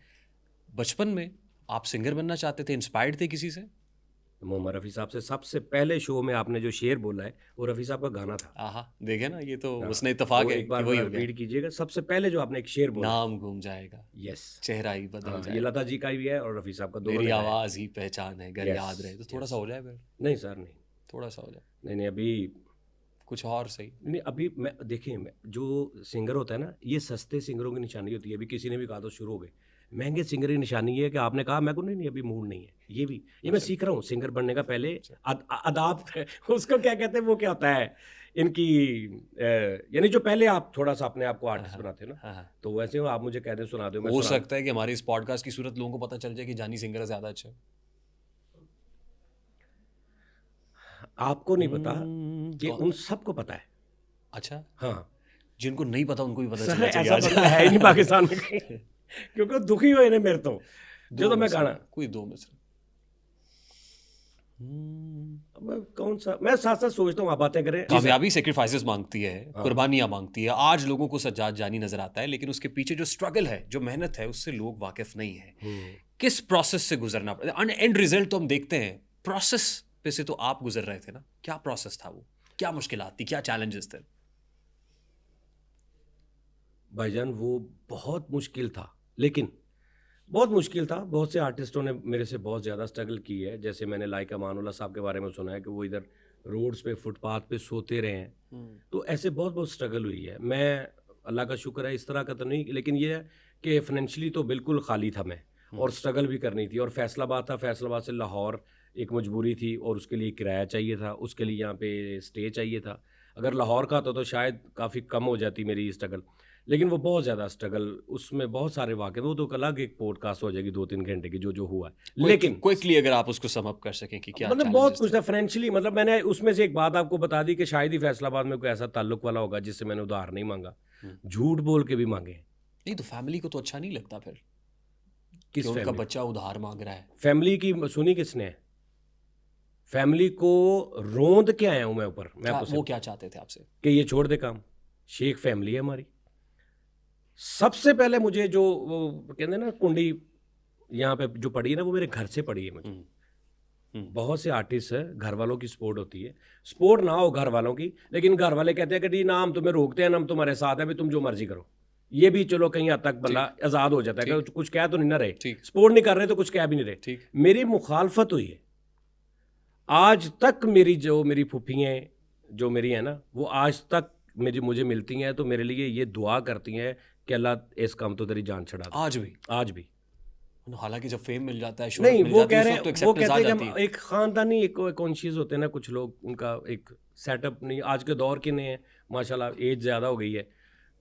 बचपन में आप सिंगर बनना चाहते थे, इंस्पायर्ड थे किसी से? मोहम्मद रफ़ी साहब से सबसे पहले शो में आपने जो शेर बोला है वो रफ़ी साहब का गाना था। आहा, देखे ना, ये तो हाँ, उसने इत्तेफाक वो है एक बार कि वही हो रिपीट गया। कीजिएगा, सबसे पहले जो आपने एक शेर बोला। नाम घूम जाएगा, यस, चेहरा ही बदल हाँ, ये जाएगा, लता जी का भी है और रफ़ी साहब का, दोनों मेरी ने गाया है। आवाज़ ही पहचान है, अगर Yes, याद रहे तो थोड़ा सा हो जाए फिर, नहीं सर नहीं, थोड़ा सा हो जाए, नहीं अभी कुछ और सही। नहीं, अभी मैं देखिए, जो सिंगर होता है ना, ये सस्ते सिंगरों की निशानी होती है। अभी किसी ने भी कहा तो शुरू हो गए, महंगे सिंगर की निशानी ये है कि आपने कहा, मैं को नहीं अभी मूड नहीं है। ये मैं सीख रहा हूँ सिंगर बनने का, पहले अदाब उसको क्या कहते हैं, वो क्या होता है इनकी, यानी जो पहले आप थोड़ा सा अपने आप को आर्टिस्ट बनाते हो ना, हाँ, तो वैसे आप मुझे कह दें सुना दो, मैं हो सुना सकता है कि हमारे इस पॉडकास्ट की सूरत लोगों को पता चल जाए कि जानी सिंगर ज़्यादा अच्छा है। आपको नहीं पता कि कौन? उन सबको पता है। अच्छा, हाँ जिनको नहीं पता उनको भी पता सर, चलना चाहिए ऐसा आज। बंदा है ही नहीं पाकिस्तान में कहीं, क्योंकि वो दुखी हुए ने मेरे तो जो दो तो मैं मिसरा, गाना कोई दो मिसरा। अब कौन सा, मैं साथ साथ सोचता हूँ आप बातें करें। जी सर। कामयाबी सेक्रीफाइसेस मांगती है, हाँ। कुर्बानियां मांगती है। आज लोगों को सज्जाद जानी नजर आता है, लेकिन उसके पीछे जो स्ट्रगल है, जो मेहनत है, उससे लोग वाकिफ नहीं है। किस प्रोसेस से गुजरना पड़ता है? एंड रिजल्ट तो हम देखते हैं, प्रोसेस पे से तो आप गुजर रहे थे ना। क्या प्रोसेस था वो? क्या मुश्किलात थी? क्या चैलेंजेस थे? भाईजान वो बहुत मुश्किल था, लेकिन बहुत मुश्किल था। बहुत से आर्टिस्टों ने मेरे से बहुत ज़्यादा स्ट्रगल की है। जैसे मैंने लाइक अमानुल्लाह साहब के बारे में सुना है कि वो इधर रोड्स पे, फुटपाथ पे सोते रहे हैं। तो ऐसे बहुत बहुत स्ट्रगल हुई है। मैं, अल्लाह का शुक्र है, इस तरह का तो नहीं, लेकिन ये है कि फाइनेंशियली तो बिल्कुल खाली था मैं, और स्ट्रगल भी करनी थी। और फैसलाबाद था, फैसलाबाद से लाहौर एक मजबूरी थी, और उसके लिए किराया चाहिए था, उसके लिए यहाँ पे स्टे चाहिए था। अगर लाहौर का था तो शायद काफ़ी कम हो जाती मेरी स्ट्रगल, लेकिन वो बहुत ज़्यादा स्ट्रगल, उसमें बहुत सारे वाक़े, वो तो अलग एक पॉडकास्ट हो जाएगी 2-3 घंटे की, जो हुआ है। लेकिन क्विकली अगर आप उसको सम अप कर सकें कि क्या मतलब बहुत challenges कुछ थे? था फाइनेंशियली। मतलब मैंने उसमें से एक बात आपको बता दी कि शायद ही फैसलाबाद में कोई ऐसा ताल्लुक वाला होगा जिससे मैंने उधार नहीं मांगा, झूठ बोल के भी मांगे। नहीं तो फैमिली को तो अच्छा नहीं लगता फिर किस कि उनका फैमिली? बच्चा उधार मांग रहा है। फैमिली की सुनी किसने है? फैमिली को रोंद के आया हूं मैं ऊपर। मैं आपको वो क्या चाहते थे आपसे? कि ये छोड़ दे काम। शेख फैमिली है हमारी। सबसे पहले मुझे जो वो कहते हैं ना कुंडी यहाँ पे जो पड़ी है ना, वो मेरे घर से पड़ी है मुझे। बहुत से आर्टिस्ट है, घर वालों की सपोर्ट होती है। सपोर्ट ना हो घर वालों की, लेकिन घर वाले कहते हैं कि जी ना हम तुम्हें रोकते हैं ना हम तुम्हारे साथ हैं, भी तुम जो मर्जी करो। ये भी चलो कहीं हद तक बंदा आज़ाद हो जाता है कि कुछ कह तो नहीं ना रहे, ठीक। सपोर्ट नहीं कर रहे तो कुछ कह भी नहीं रहे। ठीक। मेरी मुखालफत हुई है आज तक। मेरी फूफियाँ जो मेरी है ना, वो आज तक मुझे मिलती हैं तो मेरे लिए ये दुआ करती हैं कि अल्लाह इस काम तो तेरी जान छड़ा दे। आज भी? आज भी। हालांकि जब फेम मिल जाता है, शोहरत नहीं, मिल वो जाती कह है, रहे उस वक्त तो हैं, वो एक्सेप्टेंस आ कहते हैं जाती कि है। एक खानदानी एक कॉन्शियस होते हैं ना कुछ लोग, उनका एक सेटअप नहीं। आज के दौर के नहीं है माशाल्लाह, एज ज़्यादा हो गई है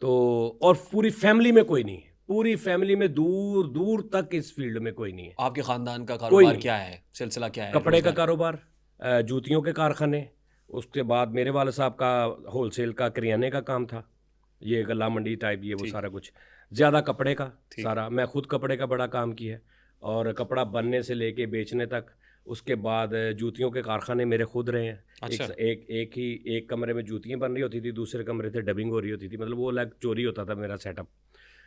तो, और पूरी फैमिली में कोई नहीं है, पूरी फैमिली में दूर दूर तक इस फील्ड में कोई नहीं है। आपके खानदान का कोई कारोबार नहीं। क्या है? सिलसिला क्या है? कपड़े का रोजगार? कारोबार, जूतियों के कारखाने, उसके बाद मेरे वाले साहब का होलसेल का करियाने का काम था, ये गला मंडी टाइप, ये वो ठीक। सारा कुछ। ज़्यादा कपड़े का ठीक। सारा, मैं खुद कपड़े का बड़ा काम किया है, और कपड़ा बनने से लेके बेचने तक। उसके बाद जूतियों के कारखाने मेरे खुद रहे हैं। अच्छा। एक कमरे में जूतियाँ बन रही होती थी, दूसरे कमरे से डबिंग हो रही होती थी। मतलब वो अलग चोरी होता था मेरा सेटअप।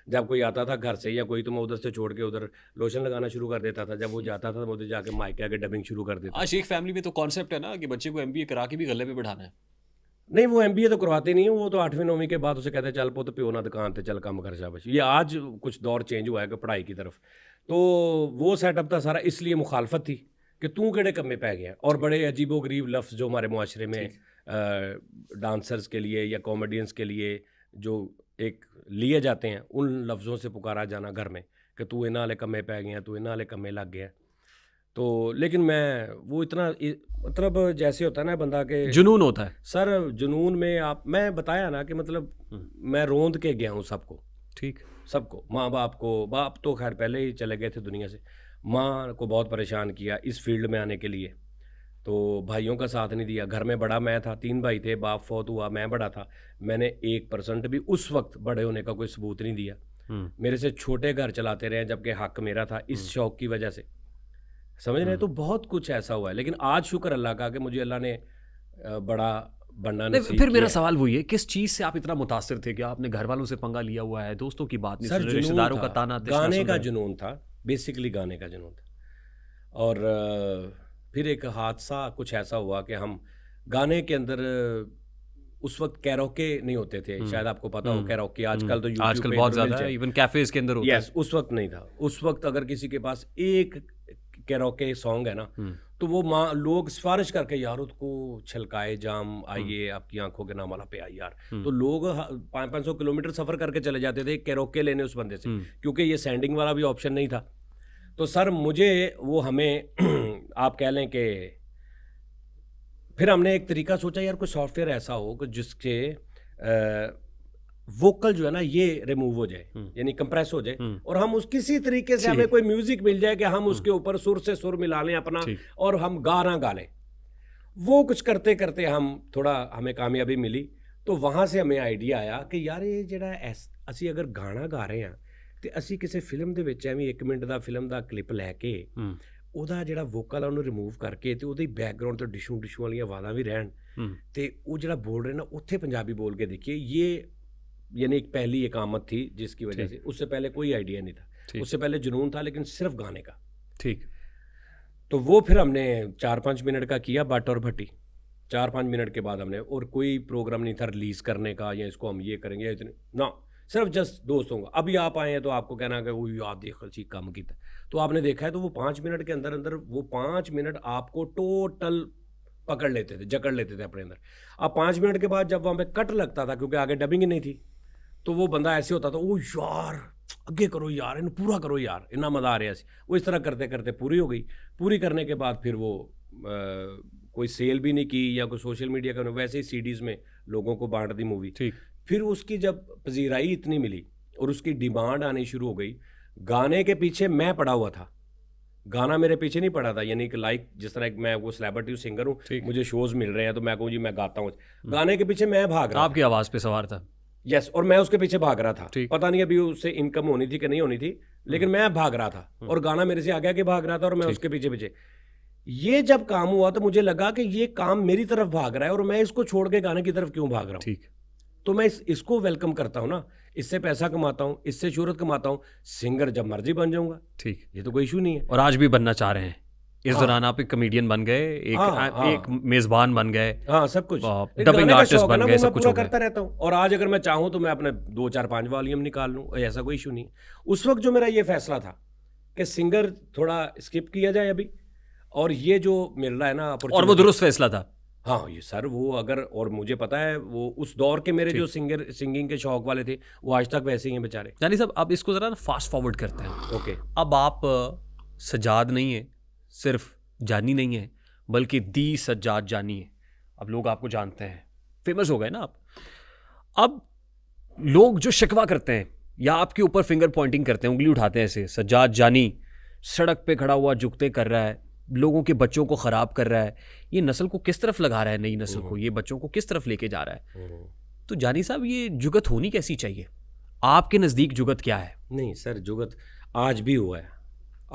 जब कोई आता था घर से या कोई, तो मैं उधर से छोड़ के उधर लोशन लगाना शुरू कर देता था। जब वो जाता था तो मैं उधर जाके माइक के आगे डबिंग शुरू कर देता। आज शेख फैमिली में तो कॉन्सेप्ट है ना कि बच्चे को एमबीए करा के भी गले पे बिठाना है। नहीं, वो एमबीए तो करवाते नहीं है, वो तो 8वीं 9वीं के बाद उसे कहते हैं चल पुत पियो ना दुकान पे, चल काम कर शाबाश। ये आज कुछ दौर चेंज हुआ है कि पढ़ाई की तरफ। तो वो सेटअप था सारा, इसलिए मुखालफत थी कि तू केड़े कम्मे पै गया। और बड़े अजीबो गरीब लफ्ज़ जो हमारे मुआशरे में डांसर्स के लिए या कॉमेडियंस के लिए जो एक लिए जाते हैं, उन लफ्ज़ों से पुकारा जाना घर में कि तू इन्हां वाले कम्मे पै गया, तू इन्हां वाले कम्मे लग गया। तो लेकिन मैं वो इतना मतलब जैसे होता है ना बंदा के जुनून होता है सर, जुनून में आप, मैं बताया ना कि मतलब मैं रोंद के गया हूँ सबको। ठीक। सबको, माँ बाप को, बाप तो खैर पहले ही चले गए थे दुनिया से, माँ को बहुत परेशान किया इस फील्ड में आने के लिए। तो भाइयों का साथ नहीं दिया। घर में बड़ा मैं था, 3 भाई थे, बाप फौत हुआ, मैं बड़ा था। मैंने 1% भी उस वक्त बड़े होने का कोई सबूत नहीं दिया। मेरे से छोटे घर चलाते रहे, जबकि हक मेरा था इस शौक की वजह से, समझ रहे हैं। तो बहुत कुछ ऐसा हुआ है, लेकिन आज शुक्र अल्लाह का कि मुझे अल्लाह ने बड़ा बनना नसीब फिर मेरा किया। सवाल वही है, किस चीज़ से आप इतना मुतासिर थे कि आपने घर वालों से पंगा लिया हुआ है, दोस्तों की बात नहीं सर सुन रहे, जुनून रिश्तेदारों था, का ताना तिश्ना गाने सुन का रहे? जुनून था, बेसिकली गाने का जुनून था। और फिर एक हादसा कुछ ऐसा हुआ कि हम गाने के अंदर उस वक्त कैरोके नहीं होते थे, शायद आपको पता हो कैरोके, आजकल तो यूट्यूब आजकल पे बहुत इधर मिल ज़्यादा है, जाए। इवन कैफेज के अंदर होता है। यस, उस वक्त नहीं था। उस वक्त अगर किसी के पास एक कैरोके सॉन्ग है ना, तो वो लोग सिफारिश करके यार उसको छलकाए जाम, आइए आपकी आंखों के नाम वाला पे आई यार। तो लोग 500-500 किलोमीटर सफ़र करके चले जाते थे कैरोके लेने उस बंदे से, क्योंकि ये सैंडिंग वाला भी ऑप्शन नहीं था। तो सर मुझे वो हमें आप कह लें कि फिर हमने एक तरीका सोचा यार कोई सॉफ्टवेयर ऐसा हो कि जिसके वोकल जो है ना ये रिमूव हो जाए, यानी कंप्रेस हो जाए, और हम उस किसी तरीके से हमें कोई म्यूजिक मिल जाए कि हम उसके ऊपर सुर से सुर मिला लें अपना, और हम गाना गा लें। वो कुछ करते करते हमें कामयाबी मिली। तो वहाँ से हमें आइडिया आया कि यार ये ਜਿਹੜਾ ਅਸੀਂ ਅਗਰ ਗਾਣਾ ਗਾ ਰਹੇ ਹਾਂ ਤੇ ਅਸੀਂ ਕਿਸੇ ਫਿਲਮ ਦੇ ਵਿੱਚ ਐਵੇਂ 1 ਮਿੰਟ ਦਾ ਫਿਲਮ ਦਾ ਕਲਿੱਪ ਲੈ ਕੇ ਉਹਦਾ ਜਿਹੜਾ ਵੋਕਲ ਆ ਉਹਨੂੰ ਰਿਮੂਵ ਕਰਕੇ ਤੇ ਉਹਦੇ ਬੈਕਗ੍ਰਾਉਂਡ ਤੋਂ ਡਿਸ਼ੂ ਵਾਲੀਆਂ ਆਵਾਜ਼ਾਂ ਵੀ ਰਹਿਣ ਤੇ ਉਹ ਜਿਹੜਾ ਬੋਲ ਰਹੇ ਨਾ ਉੱਥੇ ਪੰਜਾਬੀ बोल के देखिए। ये यानी एक पहली एक आमद थी जिसकी वजह से, उससे पहले कोई आइडिया नहीं था, उससे पहले जुनून था लेकिन सिर्फ गाने का। ठीक। तो वो फिर हमने 4-5 मिनट का किया बट और भट्टी। 4-5 मिनट के बाद हमने, और कोई प्रोग्राम नहीं था रिलीज़ करने का या इसको हम ये करेंगे या इतने ना, सिर्फ जस्ट दोस्तों का। अभी आप आए हैं तो आपको कहना कि वो याद देख अच्छी काम की था, तो आपने देखा है तो वो 5 मिनट के अंदर अंदर वो 5 मिनट आपको टोटल पकड़ लेते थे, जकड़ लेते थे अपने अंदर। अब 5 मिनट के बाद जब वहाँ पे कट लगता था क्योंकि आगे डबिंग ही नहीं थी, तो वो बंदा ऐसे होता था, ओ यार अगे करो यार, इन पूरा करो यार, इतना मज़ा आ रहा है। वो इस तरह करते करते पूरी हो गई। पूरी करने के बाद फिर वो कोई सेल भी नहीं की या कोई सोशल मीडिया का, वैसे ही सीडीज़ में लोगों को बांट दी मूवी। ठीक। फिर उसकी जब पजीराई इतनी मिली और उसकी डिमांड आनी शुरू हो गई, गाने के पीछे मैं पड़ा हुआ था, गाना मेरे पीछे नहीं पड़ा था। यानी कि लाइक जिस तरह मैं वो सेलिब्रिटी सिंगर हूँ, मुझे शोज़ मिल रहे हैं तो मैं कहूँ जी मैं गाता हूँ, गाने के पीछे मैं भाग रहा, आपकी आवाज़ पे सवार था। यस, और मैं उसके पीछे भाग रहा था। पता नहीं अभी उससे इनकम होनी थी कि नहीं होनी थी, लेकिन मैं भाग रहा था और गाना मेरे से आगे आगे भाग रहा था और मैं उसके पीछे पीछे। ये जब काम हुआ तो मुझे लगा कि ये काम मेरी तरफ भाग रहा है और मैं इसको छोड़ के गाने की तरफ क्यों भाग रहा हूँ। ठीक। तो मैं इसको वेलकम करता हूँ ना, इससे पैसा कमाता हूँ, इससे शोहरत कमाता हूँ, सिंगर जब मर्जी बन जाऊंगा। ठीक, ये तो कोई इशू नहीं है। और आज भी बनना चाह रहे हैं। इस दौरान आप एक कॉमेडियन बन गए, एक मेजबान बन गए, सब कुछ, डबिंग आर्टिस्ट बन गए, सब कुछ करता रहता हूँ। और आज अगर मैं चाहूँ तो मैं अपने 2, 4, 5 वॉल्यूम निकाल लूँ, ऐसा कोई इशू नहीं। उस वक्त जो मेरा ये फैसला था कि सिंगर थोड़ा स्किप किया जाए अभी, और ये जो मिल रहा है ना, और वो दुरुस्त फैसला था। हाँ ये सर, वो अगर, और मुझे पता है वो उस दौर के मेरे जो सिंगिंग के शौक वाले थे वो आज तक वैसे ही हैं बेचारे। जानी साहब, अब इसको ज़रा फास्ट फॉरवर्ड करते हैं। ओके। अब आप सजाद नहीं है, सिर्फ जानी नहीं है, बल्कि दी सज्जाद जानी है। अब लोग आपको जानते हैं, फेमस हो गए ना आप। अब लोग जो शिकवा करते हैं या आपके ऊपर फिंगर पॉइंटिंग करते हैं, उंगली उठाते हैं ऐसे, सज्जाद जानी सड़क पे खड़ा हुआ जुगते कर रहा है, लोगों के बच्चों को ख़राब कर रहा है, ये नस्ल को किस तरफ लगा रहा है, नई नस्ल को, ये बच्चों को किस तरफ लेके जा रहा है। तो जानी साहब, ये जुगत होनी कैसी चाहिए आपके नज़दीक? जुगत क्या है? नहीं सर, जुगत आज भी हुआ है।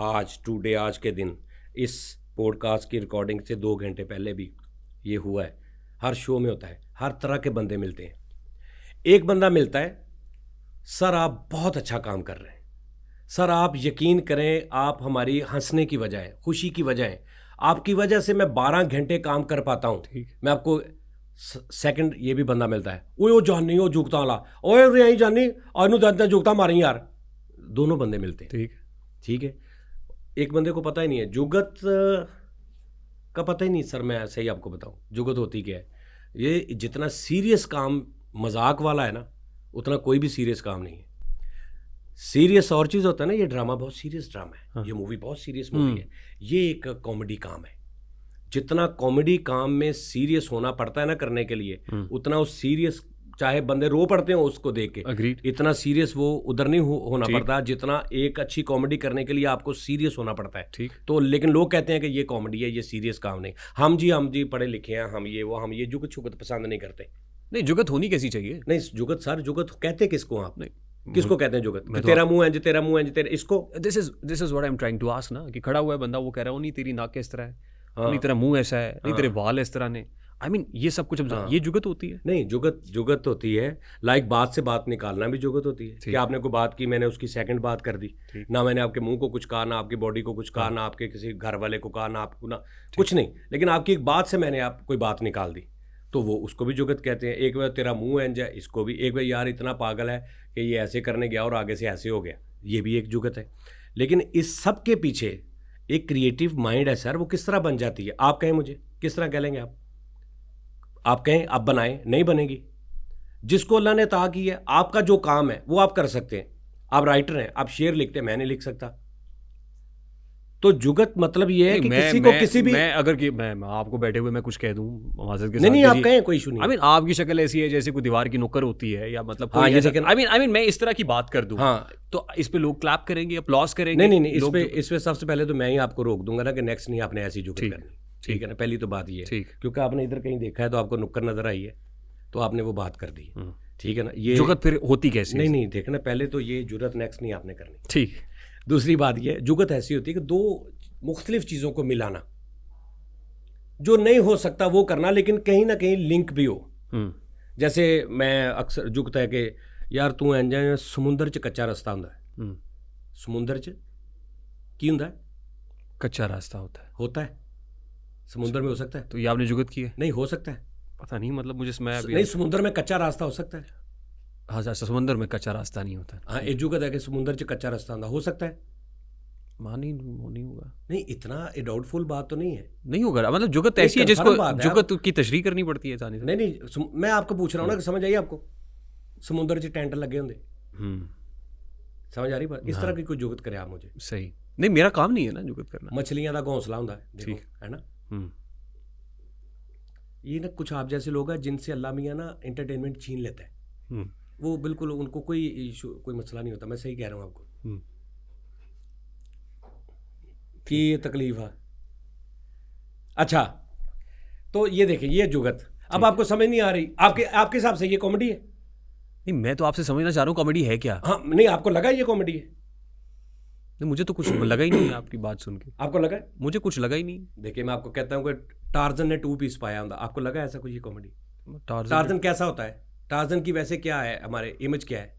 आज टुडे, आज के दिन, इस पॉडकास्ट की रिकॉर्डिंग से 2 घंटे पहले भी ये हुआ है। हर शो में होता है, हर तरह के बंदे मिलते हैं। एक बंदा मिलता है, सर आप बहुत अच्छा काम कर रहे हैं, सर आप यकीन करें आप हमारी हंसने की वजह है, खुशी की वजह है, आपकी वजह से मैं 12 घंटे काम कर पाता हूँ। मैं आपको सेकंड, ये भी बंदा मिलता है, ओ जानी ओ जुगता वाला, ओए यही जानी और जानता जुगता मारी यार। दोनों बंदे मिलते हैं। ठीक है। एक बंदे को पता ही नहीं है जुगत का, पता ही नहीं सर, मैं सही आपको बताऊं जुगत होती क्या है। ये जितना सीरियस काम मजाक वाला है ना, उतना कोई भी सीरियस काम नहीं है। सीरियस और चीज़ होता है ना, ये ड्रामा बहुत सीरियस ड्रामा है। हाँ। ये मूवी बहुत सीरियस मूवी है। ये एक कॉमेडी काम है। जितना कॉमेडी काम में सीरियस होना पड़ता है ना करने के लिए, उतना उस सीरियस, चाहे बंदे रो पड़ते हो उसको देख के, इतना सीरियस वो उधर नहीं होना पड़ता जितना एक अच्छी कॉमेडी करने के लिए आपको सीरियस होना पड़ता है। ठीक। तो लेकिन लोग कहते हैं कि ये कॉमेडी है, ये सीरियस काम नहीं। हम जी पढ़े लिखे हैं, हम ये जुगत छुगत पसंद नहीं करते। नहीं, जुगत होनी कैसी चाहिए? नहीं जुगत सर, जुगत कहते किसको आप? नहीं, किसको कहते हैं जुगत? तेरा मुंह है, तेरा मुंह है, तेरा इसको। This is what I am trying to ask ना, कि खड़ा हुआ है बंदा, वो कह रहा है नहीं तेरी नाक इस तरह है, नहीं तेरा मुंह ऐसा है, नहीं तेरे बाल इस तरह ने, आई मीन ये सब कुछ ये जुगत होती है? नहीं, जुगत होती है लाइक बात से बात निकालना भी जुगत होती है। कि आपने कोई बात की, मैंने उसकी सेकंड बात कर दी, ना मैंने आपके मुंह को कुछ कहा, ना आपकी बॉडी को कुछ कहा, ना आपके किसी घर वाले को कहा, ना आपको, ना कुछ नहीं, लेकिन आपकी एक बात से मैंने आप कोई बात निकाल दी, तो वो उसको भी जुगत कहते हैं। एक बार तेरा मुंह है, इसको भी। एक बार यार इतना पागल है कि ये ऐसे करने गया और आगे से ऐसे हो गया, ये भी एक जुगत है। लेकिन इस सब के पीछे एक क्रिएटिव माइंड है सर, वो किस तरह बन जाती है? आप कहें मुझे, किस तरह कह लेंगे आप कहें आप बनाएं, नहीं बनेगी। जिसको अल्लाह ने अता की है, आपका जो काम है वो आप कर सकते हैं। आप राइटर हैं, आप शेर लिखते हैं, मैं नहीं लिख सकता। तो जुगत मतलब ये है कि किसी को किसी भी, मैं अगर मैं आपको बैठे हुए मैं कुछ कह दूं माज़रत के साथ, नहीं आप कहें, कोई इशू नहीं। आई मीन आपकी शक्ल ऐसी है जैसे कोई दीवार की नुक्कर होती है, या मतलब आई मीन मैं इस तरह की बात कर दूं, हाँ, तो इस पे लोग क्लैप करेंगे, अपलॉज करेंगे? नहीं, इस पे सबसे पहले तो मैं ही आपको रोक दूंगा ना कि नेक्स्ट नहीं आपने ऐसी जुगत करनी। ठीक है ना, पहली तो बात ये है, ठीक। क्योंकि आपने इधर कहीं देखा है तो आपको नुक्कड़ नजर आई है तो आपने वो बात कर दी, ठीक है ना। ये जुगत फिर होती कैसे? नहीं नहीं, देखना पहले तो ये जुगत नेक्स्ट नहीं आपने करनी। ठीक। दूसरी बात ये, जुगत ऐसी होती है कि दो मुख्तलिफ चीज़ों को मिलाना, जो नहीं हो सकता वो करना, लेकिन कहीं ना कहीं लिंक भी हो। जैसे मैं अक्सर जुगत है कि यार तू इंज समुंदर च कच्चा रास्ता होंदा है, समुंदर च की होंदा है, कच्चा रास्ता होता है। समुंदर में हो सकता है? तो ये आपने जुगत की है? नहीं, हो सकता है। पता नहीं, मतलब मुझे मैं अभी नहीं, समुंदर में कच्चा रास्ता हो सकता है। हाँ, समुंदर में कच्चा रास्ता नहीं होता। हाँ, ये जुगत है कि समुंदर च कच्चा रास्ता होंदा, हो सकता है। नहीं होगा। नहीं, इतना डाउटफुल बात तो नहीं है। नहीं होगा, मतलब जुगत ऐसी है जिसको जुगत की तशरीह करनी पड़ती है जाने से। नहीं, मैं आपको पूछ रहा हूँ ना कि समझ आई आपको? समुंदर च टेंट लगे होंगे, समझ आ रही बात? इस तरह की कोई जुगत करे आप मुझे। सही नहीं, मेरा काम नहीं है ना जुगत करना। मछलियां का घोंसला होता है, देखो, है ना। ये ना कुछ आप जैसे लोग हैं जिनसे अल्लाह मियाँ ना एंटरटेनमेंट छीन लेता है, वो बिल्कुल उनको कोई इशू, कोई मसला नहीं होता। मैं सही कह रहा हूँ आपको कि ये तकलीफ है। अच्छा, तो ये देखें, ये जुगत अब आपको समझ नहीं आ रही, आपके हिसाब से ये कॉमेडी है? नहीं, मैं तो आपसे समझना चाह रहा हूँ कॉमेडी है क्या। हाँ, नहीं, आपको लगा ये कॉमेडी है? नहीं, मुझे तो कुछ लगा ही नहीं है आपकी बात सुन के। आपको लगा? मुझे कुछ लगा ही नहीं। देखिए, मैं आपको कहता हूँ कि टार्जन ने 2 पीस पाया होता, आपको लगा ऐसा कुछ ये कॉमेडी? टार्जन कैसा होता है? टार्जन की वैसे क्या है, हमारे इमेज क्या है?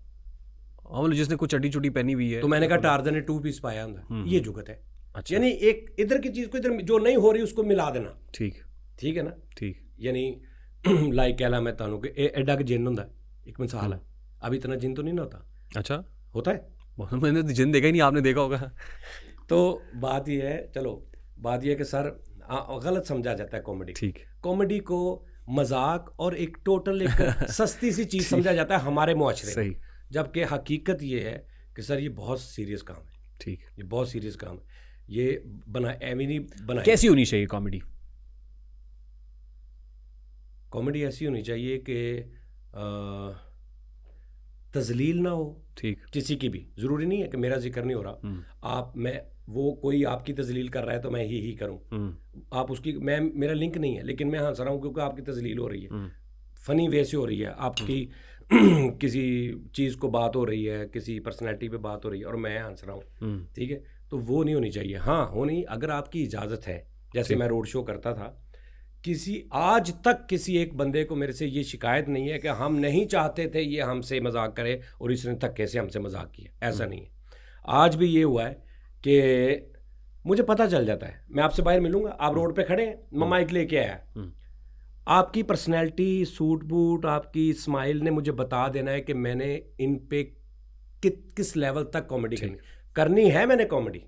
मतलब जिसने कुछ चड्डी चुटी पहनी हुई है, तो मैंने कहा टार्जन ने 2 पीस पाया होता, ये जुगत है। अच्छा। यानी एक इधर की चीज को इधर, जो नहीं हो रही उसको मिला देना। ठीक है ना। ठीक, यानी लाइक कह ला मैं तानू कि एडा के जिन होंदा, एक मिसाल है। अब इतना जिन तो नहीं ना होता। अच्छा, होता है? मैंने तो जिन देखा ही नहीं, आपने देखा होगा। तो बात ये है, चलो बात ये है कि सर गलत समझा जाता है कॉमेडी। ठीक, कॉमेडी को मजाक और एक टोटल एक सस्ती सी चीज समझा जाता है हमारे मुआशरे में, जबकि हकीकत ये है कि सर ये बहुत सीरियस काम है। ठीक, ये बहुत सीरियस काम है। ये एवी नहीं बना। कैसी होनी चाहिए कॉमेडी? कॉमेडी ऐसी होनी चाहिए कि तजलील ना हो। ठीक, किसी की भी, जरूरी नहीं है कि मेरा जिक्र नहीं हो रहा, मैं वो कोई आपकी तजलील कर रहा है तो मैं ही करूं, आप उसकी, मेरा लिंक नहीं है, लेकिन मैं हंस रहा हूं क्योंकि आपकी तजलील हो रही है, फनी वे से हो रही है, आपकी किसी चीज़ को बात हो रही है, किसी पर्सनैलिटी पे बात हो रही है और मैं हंस रहा हूँ। ठीक है, तो वो नहीं होनी चाहिए। हाँ, होनी अगर आपकी इजाज़त है। जैसे मैं रोड शो करता था, आज तक किसी एक बंदे को मेरे से ये शिकायत नहीं है कि हम नहीं चाहते थे ये हमसे मजाक करे और इसने धक्के से हमसे मजाक किया, ऐसा नहीं है। आज भी ये हुआ है कि मुझे पता चल जाता है, मैं आपसे बाहर मिलूंगा, आप रोड पे खड़े हैं, मैं माइक लेके आया, आपकी पर्सनैलिटी, सूट बूट, आपकी स्माइल ने मुझे बता देना है कि मैंने इन पे किस लेवल तक कॉमेडी करनी है। मैंने कॉमेडी,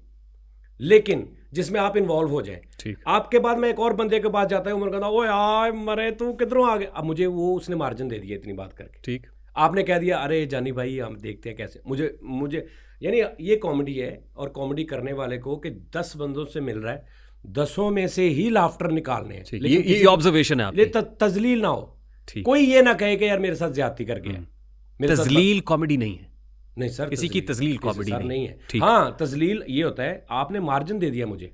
लेकिन जिसमें आप इन्वॉल्व हो जाए। आपके बाद मैं एक और बंदे के पास जाता है, उन्होंने कहा ओ यार मरे तू किधरों आ गया, अब मुझे वो उसने मार्जिन दे दिया इतनी बात करके। ठीक, आपने कह दिया अरे जानी भाई हम देखते हैं कैसे, मुझे यानी ये कॉमेडी है। और कॉमेडी करने वाले को कि 10 बंदों से मिल रहा है, 10 में से ही लाफ्टर निकालने हैं। ये ऑब्जर्वेशन है आपकी। तजलील ना हो, कोई ये ना कहे कि यार मेरे साथ ज्यादती कर गया। तजलील कॉमेडी नहीं है। नहीं सर, किसी की तजलील कॉमेडी नहीं है। हाँ, तजलील ये होता है आपने मार्जिन दे दिया मुझे।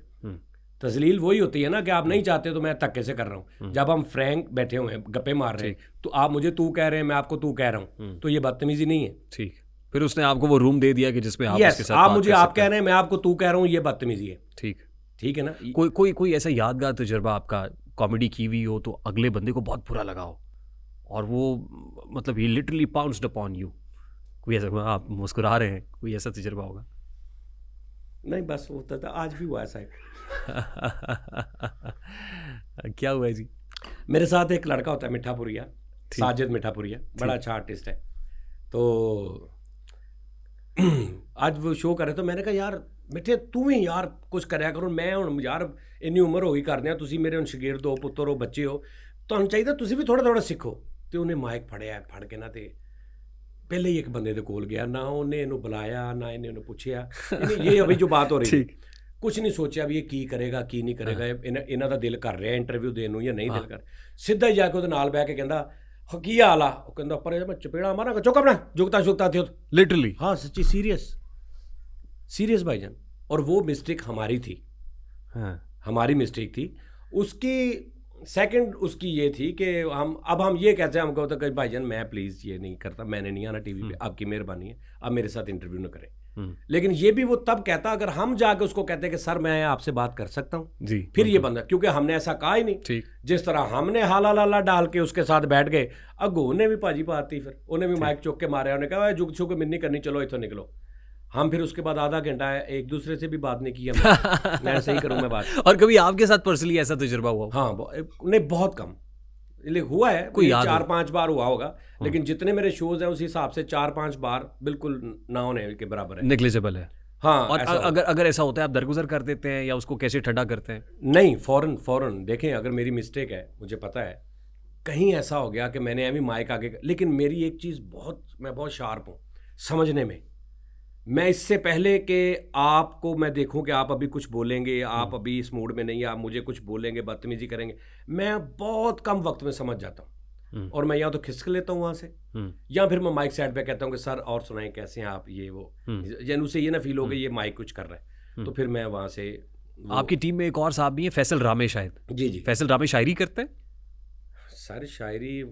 तजलील वही होती है ना कि आप नहीं चाहते तो मैं धक्के से कर रहा हूँ। जब हम फ्रैंक बैठे हुए हैं, गप्पे मार रहे हैं, तो आप मुझे तू कह रहे हैं, मैं आपको तू कह रहा हूँ, तो ये बदतमीजी नहीं है। ठीक, फिर उसने आपको वो रूम दे दिया कि जिसमें आप उसके साथ आप मुझे आप कह रहे हैं, मैं आपको तू कह रहा हूँ, ये बदतमीजी है। ठीक है ना। कोई ऐसा यादगार तजुर्बा आपका कॉमेडी की हुई हो तो अगले बंदे को बहुत बुरा लगा हो और वो मतलब ही लिटरली पाउंस्ड अपॉन यू, कोई ऐसा, आप मुस्कुरा रहे हैं, कोई ऐसा तजुर्बा होगा? नहीं, बस होता था, आज भी हुआ है साहब। क्या हुआ है जी? मेरे साथ एक लड़का होता है मिठापुरिया, साजिद मिठापुरिया, बड़ा अच्छा आर्टिस्ट है। तो आज वो शो करे तो मैंने कहा यार मिठे तू ही यार कुछ करया करो, मैं हूँ यार इन्नी उम्र हो गई करने, तुसी मेरे हूँ शगिर्द हो, पुत्र हो, बच्चे हो, तो चाहिए तुसी भी थोड़ा सीखो। तो उन्हें माइक फड़िया, फड़ के ना ते पहले ही एक बंदे दे कोल गया, ना उन्हें इन्हू बुलाया ना इन्हें उन्हें पूछया, ये अभी जो बात हो रही है, कुछ नहीं सोचा भी ये की करेगा की नहीं करेगा, इन्हां दा दिल कर रहा इंटरव्यू देने नूं या नहीं दिल कर। सीधा ही जाके उहदे नाल बैठ के कहंदा की हाल आ, कहंदा पर मैं चपेड़ा मारांगा, चुक अपना जुगता थे लिटरली। हाँ सच्ची, सीरियस भाईजान। और वो मिस्टेक हमारी थी, हमारी मिस्टेक थी। उसकी सेकंड उसकी ये थी कि हम ये कहते हैं, हमको होता कि भाईजान मैं प्लीज़ ये नहीं करता, मैंने नहीं आना टीवी पे, आपकी मेहरबानी है, आप मेरे साथ इंटरव्यू ना करें। लेकिन ये भी वो तब कहता अगर हम जाके उसको कहते कि सर मैं आपसे बात कर सकता हूँ जी, फिर ये बंदा, क्योंकि हमने ऐसा कहा ही नहीं। ठीक। जिस तरह हमने हाला लाला डाल के उसके साथ बैठ गए, अगो ने भी भाजी पाती, फिर उन्हें भी माइक चौक के मारे, उन्हें कहा जुग छुक मिन्नी करनी, चलो इथों निकलो। हम फिर उसके बाद आधा घंटा एक दूसरे से भी बात नहीं की हमने। मैं सही करूँ मैं बात। और कभी आपके साथ पर्सनली ऐसा तजुर्बा हुआ? हाँ नहीं, बहुत कम हुआ है, कोई याद 4-5 बार हुआ होगा, लेकिन जितने मेरे शोज हैं उस हिसाब से 4-5 बार बिल्कुल ना होने के बराबर है, नेग्लिजिबल है। हाँ। और अगर ऐसा होता है आप दरगुजर कर देते हैं या उसको कैसे ठंडा करते हैं? नहीं, फौरन देखें, अगर मेरी मिस्टेक है, मुझे पता है कहीं ऐसा हो गया कि मैंने अभी माइक आगे, लेकिन मेरी एक चीज़ मैं बहुत शार्प हूँ समझने में। मैं इससे पहले कि आपको मैं देखूं कि आप अभी कुछ बोलेंगे, आप अभी इस मूड में नहीं, आप मुझे कुछ बोलेंगे, बदतमीजी करेंगे, मैं बहुत कम वक्त में समझ जाता हूँ। और मैं या तो खिसक लेता हूँ वहाँ से, या फिर मैं माइक साइड पे कहता हूँ कि सर और सुनाएं कैसे हैं आप, ये वो, यानी उसे ये ना फील हो कि ये माइक कुछ कर रहा है, तो फिर मैं वहाँ से। आपकी टीम में एक और साहब भी है, फैसल रामे शायद। जी जी। फैसल रामे शायरी करते हैं? सर शायरी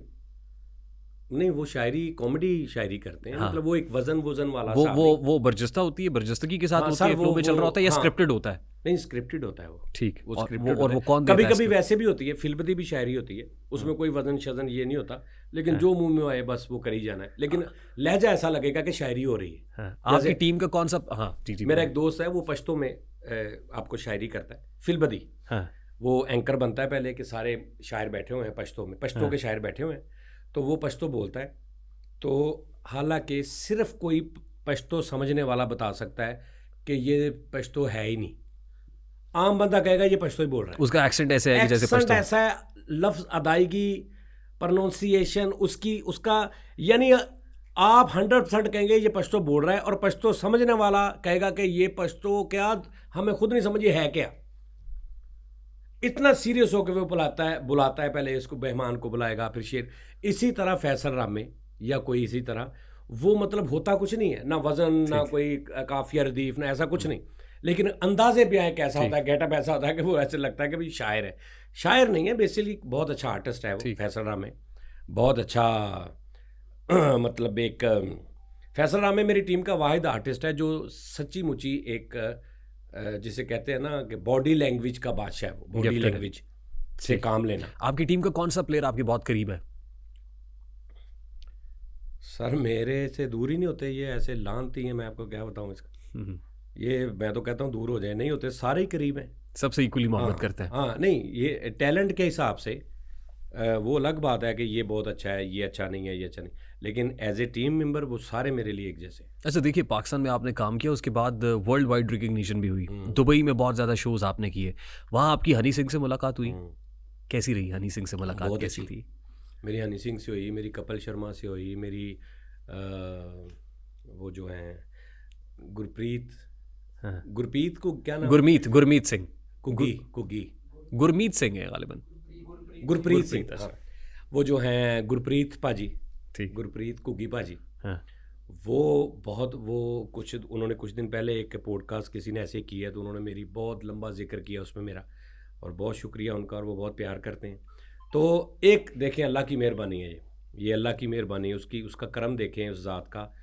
नहीं, वो शायरी कॉमेडी शायरी करते हैं। हाँ। मतलब वो एक वजन वाला वो बर्जस्ता होती है, बर्जस्तगी के साथ हाँ, होती है, फ्लो में चल रहा होता है या स्क्रिप्टेड होता है? नहीं, स्क्रिप्टेड होता है वो। ठीक। वो और स्क्रिप्टेड वो कौन देता कभी है कभी script? वैसे भी होती है, फिल्मती भी शायरी होती है, उसमें कोई वजन शजन ये नहीं होता, लेकिन जो मुंह में आए बस वो कर ही जाना है, लेकिन लहजा ऐसा लगेगा कि शायरी हो रही है। हाँ, आपकी टीम का कौन सा? हाँ जी जी। मेरा एक दोस्त है, वो पश्तो में आपको शायरी करता है, फिल्बदी। हाँ। वो एंकर बनता है पहले कि सारे शायर बैठे हुए हैं पश्तो में, पश्तो के शायर बैठे हुए हैं, तो वो पश्तो बोलता है। तो हालांकि सिर्फ कोई पश्तो समझने वाला बता सकता है कि ये पश्तो है ही नहीं, आम बंदा कहेगा ये पश्तो ही बोल रहा है। उसका एक्सेंट ऐसे है कि जैसे एक्सेंट ऐसा है, लफ्ज अदायगी, प्रोनाउंसिएशन उसका, यानी आप 100% कहेंगे ये पश्तो बोल रहा है, और पश्तो समझने वाला कहेगा कि ये पश्तो क्या, हमें खुद नहीं समझ ये है क्या। इतना सीरियस होकर वो बुलाता है पहले इसको, मेहमान को बुलाएगा, फिर शेर। इसी तरह फैसल रामे या कोई इसी तरह, वो मतलब होता कुछ नहीं है, ना वजन, ना कोई काफिया रदीफ, ना ऐसा कुछ नहीं, लेकिन अंदाजे बयां कैसा होता है, गेटअप ऐसा होता है कि वो ऐसे लगता है कि भाई शायर है। शायर नहीं है, बेसिकली बहुत अच्छा आर्टिस्ट है वो फैसल रामे, बहुत अच्छा। मतलब एक फैसल रामे मेरी टीम का वाहिद आर्टिस्ट है जो सच्ची मुची एक जिसे कहते हैं ना कि बॉडी लैंग्वेज का बादशाह है, बॉडी लैंग्वेज से काम लेना। आपकी टीम का कौन सा प्लेयर आपके बहुत करीब है? सर मेरे से दूर ही नहीं होते ये, ऐसे लानती हैं, मैं आपको क्या बताऊं इसका। ये मैं तो कहता हूँ दूर हो जाए, नहीं होते, सारे ही करीब हैं, सबसे इक्वली मोहब्बत करते हैं। हाँ नहीं, ये टैलेंट के हिसाब से वो अलग बात है कि ये बहुत अच्छा है, ये अच्छा नहीं है, ये अच्छा नहीं, लेकिन एज ए टीम मेंबर वो सारे मेरे लिए एक जैसे। अच्छा देखिए, पाकिस्तान में आपने काम किया, उसके बाद वर्ल्ड वाइड रिकग्निशन भी हुई, दुबई में बहुत ज़्यादा शोज आपने किए, वहाँ आपकी हनी सिंह से मुलाकात हुई, कैसी रही हनी सिंह से मुलाकात? कैसी थी? मेरी हनी सिंह से हुई, मेरी कपिल शर्मा से हुई, मेरी वो जो हैं गुरप्रीत को क्या नाम, गुरमीत सिंह, कुगी गुरमीत सिंह है गालिबन, गुरप्रीत सिंह, हाँ। वो जो हैं गुरप्रीत पाजी, ठीक, गुरप्रीत कुगी पाजी, हाँ। वो उन्होंने कुछ दिन पहले एक पॉडकास्ट किसी ने ऐसे किया, तो उन्होंने मेरी बहुत लंबा जिक्र किया उसमें मेरा, और बहुत शुक्रिया उनका, और वो बहुत प्यार करते हैं। तो एक देखें, अल्लाह की मेहरबानी है, ये अल्लाह की मेहरबानी है, उसका करम देखें उस ज़ात का,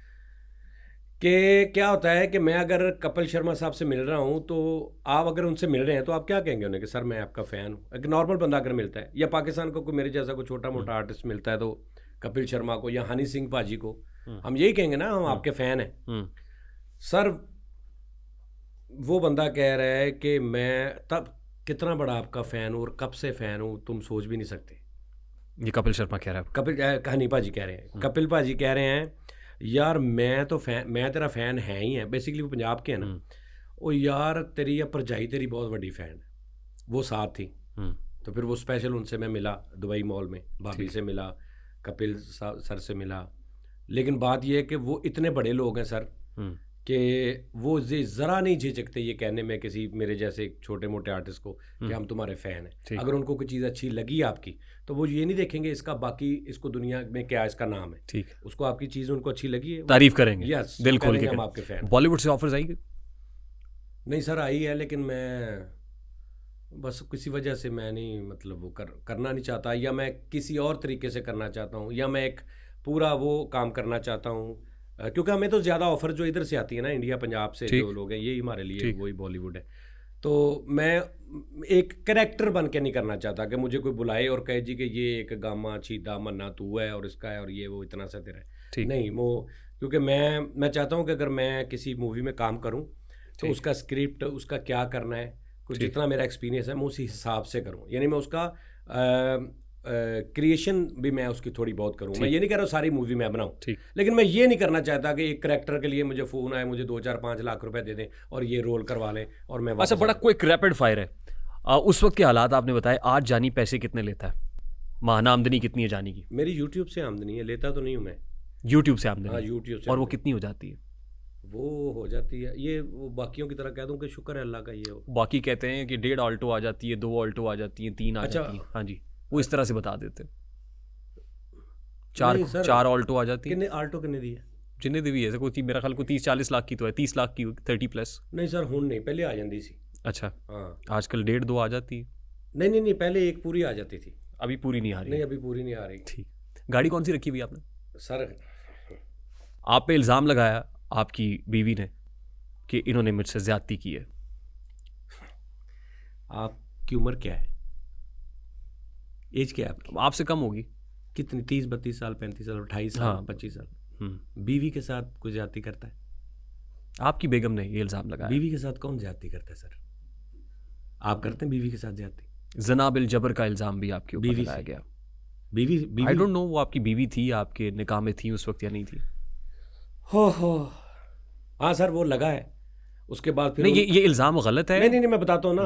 कि क्या होता है कि मैं अगर कपिल शर्मा साहब से मिल रहा हूँ, तो आप अगर उनसे मिल रहे हैं तो आप क्या कहेंगे उन्हें कि सर मैं आपका फ़ैन हूँ। एक नॉर्मल बंदा अगर मिलता है, या पाकिस्तान को कोई मेरे जैसा कोई छोटा मोटा आर्टिस्ट मिलता है, तो कपिल शर्मा को या हनी सिंह पाजी को हम यही कहेंगे ना, हम आपके फ़ैन हैं। सर वो बंदा कह रहा है कि मैं तब कितना बड़ा आपका फ़ैन हूँ और कब से फ़ैन हूँ तुम सोच भी नहीं सकते। ये कपिल शर्मा कह रहा है, हनी पाजी कह रहे हैं, कपिल पाजी कह रहे हैं यार मैं तेरा फ़ैन है ही है, बेसिकली वो पंजाब के हैं ना, ओ यार तेरी या परजाई तेरी बहुत बड़ी फ़ैन है, वो साथ थी। तो फिर वो स्पेशल उनसे मैं मिला दुबई मॉल में, भाभी से मिला, कपिल सर से मिला, लेकिन बात ये है कि वो इतने बड़े लोग हैं सर कि वो ज़रा नहीं झिझकते ये कहने में किसी मेरे जैसे छोटे मोटे आर्टिस्ट को कि हम तुम्हारे फ़ैन हैं। अगर उनको कोई चीज़ अच्छी लगी आपकी, तो वो ये नहीं देखेंगे इसका बाकी इसको दुनिया में क्या इसका नाम है, ठीक, उसको आपकी चीज़ उनको अच्छी लगी है, तारीफ करेंगे, यस, दिल खोल के, हम आपके फ़ैन। बॉलीवुड से ऑफर्स आई? नहीं सर आई है, लेकिन मैं बस किसी वजह से मैं नहीं मतलब वो करना नहीं चाहता, या मैं किसी और तरीके से करना चाहता हूँ, या मैं एक पूरा वो काम करना चाहता हूँ। क्योंकि हमें तो ज़्यादा ऑफर जो इधर से आती है ना, इंडिया पंजाब से ठीक जो लोग हैं, यही हमारे लिए ठीक वही बॉलीवुड है। तो मैं एक कैरेक्टर बन के नहीं करना चाहता कि मुझे कोई बुलाए और कहे जी कि ये एक गामा छीदा मन्ना तू है और इसका है और ये वो इतना सा तेरा है। ठीक नहीं वो, क्योंकि मैं चाहता हूँ कि अगर मैं किसी मूवी में काम करूँ तो ठीक उसका स्क्रिप्ट, उसका क्या करना है, कुछ ठीक जितना मेरा एक्सपीरियंस है मैं उसी हिसाब से करूँ, यानी मैं उसका क्रिएशन भी मैं उसकी थोड़ी बहुत करूँ। मैं ठीक ये नहीं कह रहा हूँ सारी मूवी मैं बनाऊँ, ठीक। लेकिन मैं ये नहीं करना चाहता कि एक करेक्टर के लिए मुझे फ़ोन आए, मुझे 2-4-5 लाख रुपए दे दें और ये रोल करवा लें और मैं अच्छा, वापस बड़ा आ क्विक रैपिड फायर है। उस वक्त के हालात आपने बताए। आज जानी पैसे कितने लेता है? माहाना आमदनी कितनी है जानी की? मेरी यूट्यूब से आमदनी है, लेता तो नहीं हूँ मैं। यूट्यूब से हाँ, आमदनी? यूट्यूब से और वो आमदनी कितनी हो जाती है? वो हो जाती है, ये वो बाकियों की तरह कह दूँ कि शुक्र है अल्लाह का ये हो। बाकी कहते हैं कि 1.5 ऑल्टो आ जाती है, 2 ऑल्टो आ जाती हैं, 3 आ अच्छा, जाती हैं। हाँ जी, वो इस तरह से बता देते हैं। चार नहीं सर, चार ऑल्टो आ जाती है। कितने आल्टो कितने दी है? जिन्हें दी भी है कोई मेरा ख्याल को 30-40 लाख की तो है, 30 लाख की 30+। नहीं सर, हुन नहीं, पहले आ जाती सी। अच्छा, हाँ, आजकल 1.5-2 आ जाती है। नहीं नहीं नहीं, पहले एक पूरी आ जाती थी। अभी पूरी नहीं आ रही नहीं, है। अभी पूरी नहीं आ रही ठीक। गाड़ी कौन सी रखी हुई है आपने? सर। आप पे इल्ज़ाम लगाया आपकी बीवी ने कि इन्होंने मुझसे ज्यादती की है। आपकी उम्र क्या है? एज क्या है आपकी? आपसे कम होगी। कितनी, 30-32 साल, 35 साल, 28 साल, हाँ। 25 साल? हम्म। बीवी के साथ कोई ज्यादती करता है? आपकी बेगम ने ये इल्ज़ाम लगाया। बीवी के साथ कौन ज्यादती करता है सर? आप करते हैं बीवी के साथ ज्यादती? जनाबिल जबर का इल्ज़ाम भी आपके ऊपर बीवी लगाया से? गया। बीवी आई बीवी डोंट नो वो आपकी बीवी थी, आपके निकाह में थी उस वक्त या नहीं थी। हो। हाँ सर, वो लगा है। उसके बाद फिर नहीं, ये इल्ज़ाम गलत है। नहीं नहीं नहीं, मैं बताता हूँ ना।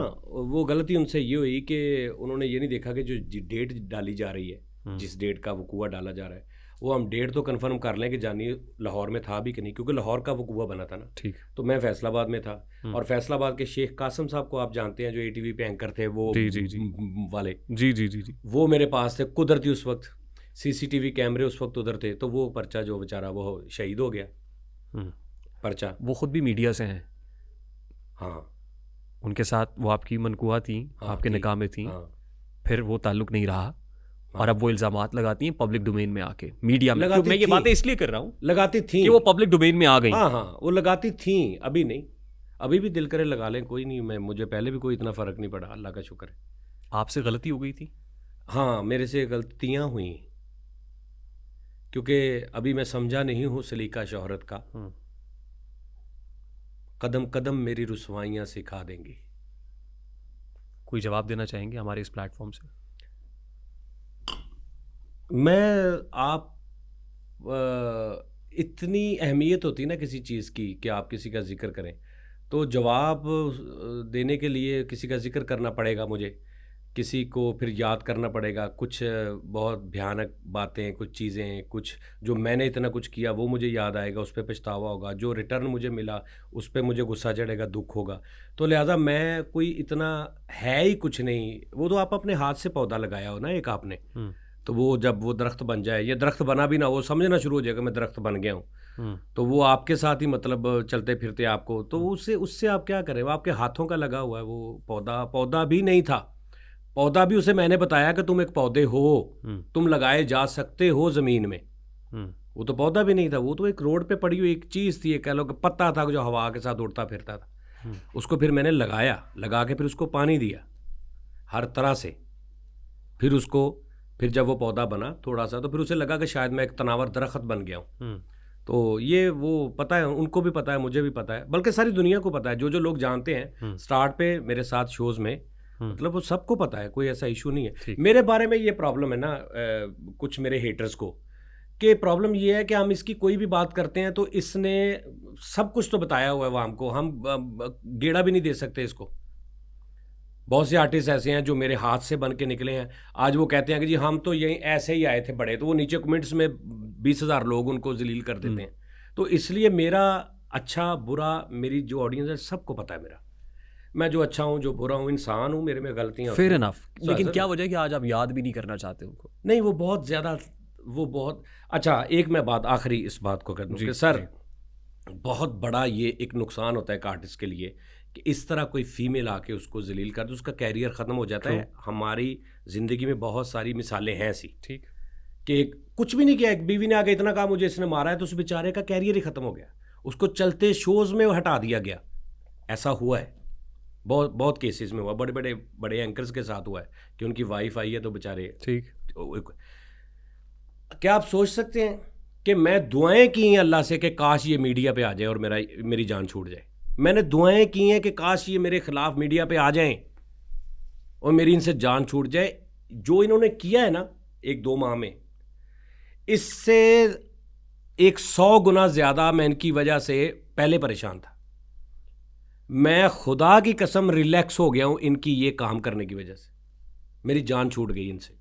वो गलती उनसे ये हुई कि उन्होंने ये नहीं देखा कि जो डेट डाली जा रही है, जिस डेट का वकूआ डाला जा रहा है, वो हम डेट तो कंफर्म कर लें कि जानी लाहौर में था भी कि नहीं, क्योंकि लाहौर का वकूआ बना था ना। ठीक। तो मैं फैसलाबाद में था, और फैसलाबाद के शेख कासिम साहब को आप जानते हैं, जो ATV पे एंकर थे, वो जी जी जी वाले, जी जी जी जी। वो मेरे पास थे। कुदरती उस वक्त CCTV कैमरे उस वक्त उधर थे, तो वो पर्चा जो बेचारा वो शहीद हो गया। पर्चा वो खुद भी मीडिया से हैं। हाँ उनके साथ वो आपकी मनकुआ थी, हाँ आपके थी, निकाह में थी। हाँ फिर वो ताल्लुक नहीं रहा, और हाँ। अब वो इल्ज़ामात लगाती हैं पब्लिक डोमेन में आके, मीडिया में। लगाती क्यों मैं ये थी। बातें इसलिए कर रहा हूँ लगाती थी कि वो पब्लिक डोमेन में आ गई। हाँ हाँ, वो लगाती थी, अभी नहीं। अभी भी दिल करे लगा लें, कोई नहीं। मुझे पहले भी कोई इतना फ़र्क नहीं पड़ा, अल्लाह का शुक्र है। आपसे गलती हो गई थी। हाँ, मेरे से गलतियाँ हुई, क्योंकि अभी मैं समझा नहीं हूँ सलीका शोहरत का। कदम कदम मेरी रुसवाइयाँ सिखा देंगी। कोई जवाब देना चाहेंगे हमारे इस प्लेटफॉर्म से? आप इतनी अहमियत होती ना किसी चीज़ की कि आप किसी का जिक्र करें, तो जवाब देने के लिए किसी का जिक्र करना पड़ेगा मुझे, किसी को फिर याद करना पड़ेगा। कुछ बहुत भयानक बातें, कुछ चीज़ें, कुछ जो मैंने इतना कुछ किया वो मुझे याद आएगा, उस पर पछतावा होगा। जो रिटर्न मुझे मिला उस पर मुझे गुस्सा चढ़ेगा, दुख होगा। तो लिहाजा मैं कोई इतना है ही कुछ नहीं। वो तो आप अपने हाथ से पौधा लगाया हो ना एक आपने, तो वो जब वो दरख्त बन जाए, या दरख्त बना भी ना, वो समझना शुरू हो जाएगा मैं दरख्त बन गया हूँ, तो वो आपके साथ ही मतलब चलते फिरते आपको, तो उससे आप क्या करें? वो आपके हाथों का लगा हुआ है। वो पौधा भी नहीं था। पौधा भी उसे मैंने बताया कि तुम एक पौधे हो, तुम लगाए जा सकते हो ज़मीन में। वो तो पौधा भी नहीं था, वो तो एक रोड पे पड़ी हुई एक चीज़ थी, कह लो कि पत्ता था जो हवा के साथ उड़ता फिरता था। उसको फिर मैंने लगा के फिर उसको पानी दिया हर तरह से। फिर जब वो पौधा बना थोड़ा सा, तो फिर उसे लगा कि शायद मैं एक तनावर दरख्त बन गया हूँ। तो ये वो पता है, उनको भी पता है, मुझे भी पता है, बल्कि सारी दुनिया को पता है। जो लोग जानते हैं स्टार्ट पे मेरे साथ शोज़ में, मतलब वो सबको पता है, कोई ऐसा इशू नहीं है। मेरे बारे में ये प्रॉब्लम है ना, कुछ मेरे हेटर्स को, कि प्रॉब्लम ये है कि हम इसकी कोई भी बात करते हैं तो इसने सब कुछ तो बताया हुआ है वो हमको, हम गेड़ा भी नहीं दे सकते इसको। बहुत से आर्टिस्ट ऐसे हैं जो मेरे हाथ से बन के निकले हैं, आज वो कहते हैं कि जी हम तो यहीं ऐसे ही आए थे बड़े, तो वो नीचे कमेंट्स में 20,000 लोग उनको जलील कर देते हैं। तो इसलिए मेरा अच्छा बुरा, मेरी जो ऑडियंस है सबको पता है मेरा, मैं जो अच्छा हूँ जो बुरा हूँ, इंसान हूँ, मेरे में गलतियाँ। Fair enough. लेकिन क्या वजह है कि आज आप याद भी नहीं करना चाहते उनको? नहीं, वो बहुत ज़्यादा, वो बहुत अच्छा। एक मैं बात आखिरी इस बात को कर दूँ कि सर बहुत बड़ा ये एक नुकसान होता है एक आर्टिस्ट के लिए कि इस तरह कोई फीमेल आके उसको जलील कर दे, उसका कैरियर ख़त्म हो जाता है। हमारी ज़िंदगी में बहुत सारी मिसालें हैं ऐसी, ठीक, कि कुछ भी नहीं किया, एक बीवी ने आके इतना कहा मुझे इसने मारा है, तो उस बेचारे का कैरियर ही ख़त्म हो गया, उसको चलते शोज़ में हटा दिया गया। ऐसा हुआ है, बहुत बहुत केसेस में हुआ, बड़े बड़े बड़े एंकर्स के साथ हुआ है कि उनकी वाइफ आई है तो बेचारे। ठीक, क्या आप सोच सकते हैं कि मैं दुआएं की हैं अल्लाह से कि काश ये मीडिया पे आ जाए और मेरी जान छूट जाए। मैंने दुआएं की हैं कि काश ये मेरे खिलाफ मीडिया पे आ जाएं और मेरी इनसे जान छूट जाए। जो इन्होंने किया है ना 1-2 माह में, इससे 100 गुना ज़्यादा मैं इनकी वजह से पहले परेशान था। मैं खुदा की कसम रिलैक्स हो गया हूँ इनकी ये काम करने की वजह से, मेरी जान छूट गई इनसे।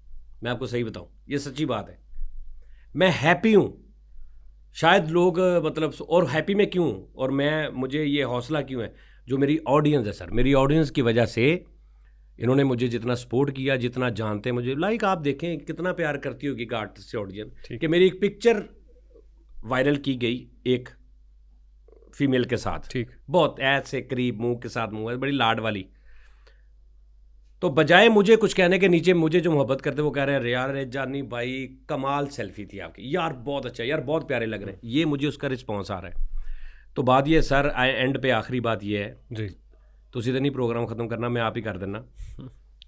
मैं आपको सही बताऊँ, ये सच्ची बात है। मैं हैप्पी हूँ, शायद लोग मतलब, और हैप्पी में क्यों, और मुझे ये हौसला क्यों है, जो मेरी ऑडियंस है सर, मेरी ऑडियंस की वजह से इन्होंने मुझे जितना सपोर्ट किया, जितना जानते हैं मुझे, लाइक आप देखें कितना प्यार करती होगी आर्टिस्ट से ऑडियंस, कि मेरी एक पिक्चर वायरल की गई एक फीमेल के साथ, ठीक, बहुत ऐसे करीब मुंह के साथ मुंह है, बड़ी लाड वाली, तो बजाय मुझे कुछ कहने के, नीचे मुझे जो मोहब्बत करते वो कह रहे हैं यार जानी भाई कमाल सेल्फी थी आपकी, यार बहुत अच्छा, यार बहुत प्यारे लग रहे हैं, ये मुझे उसका रिस्पॉन्स आ रहा है। तो बात ये सर, एंड पे आखिरी बात ये है जी, तो सीधे नहीं प्रोग्राम ख़त्म करना, मैं आप ही कर देना,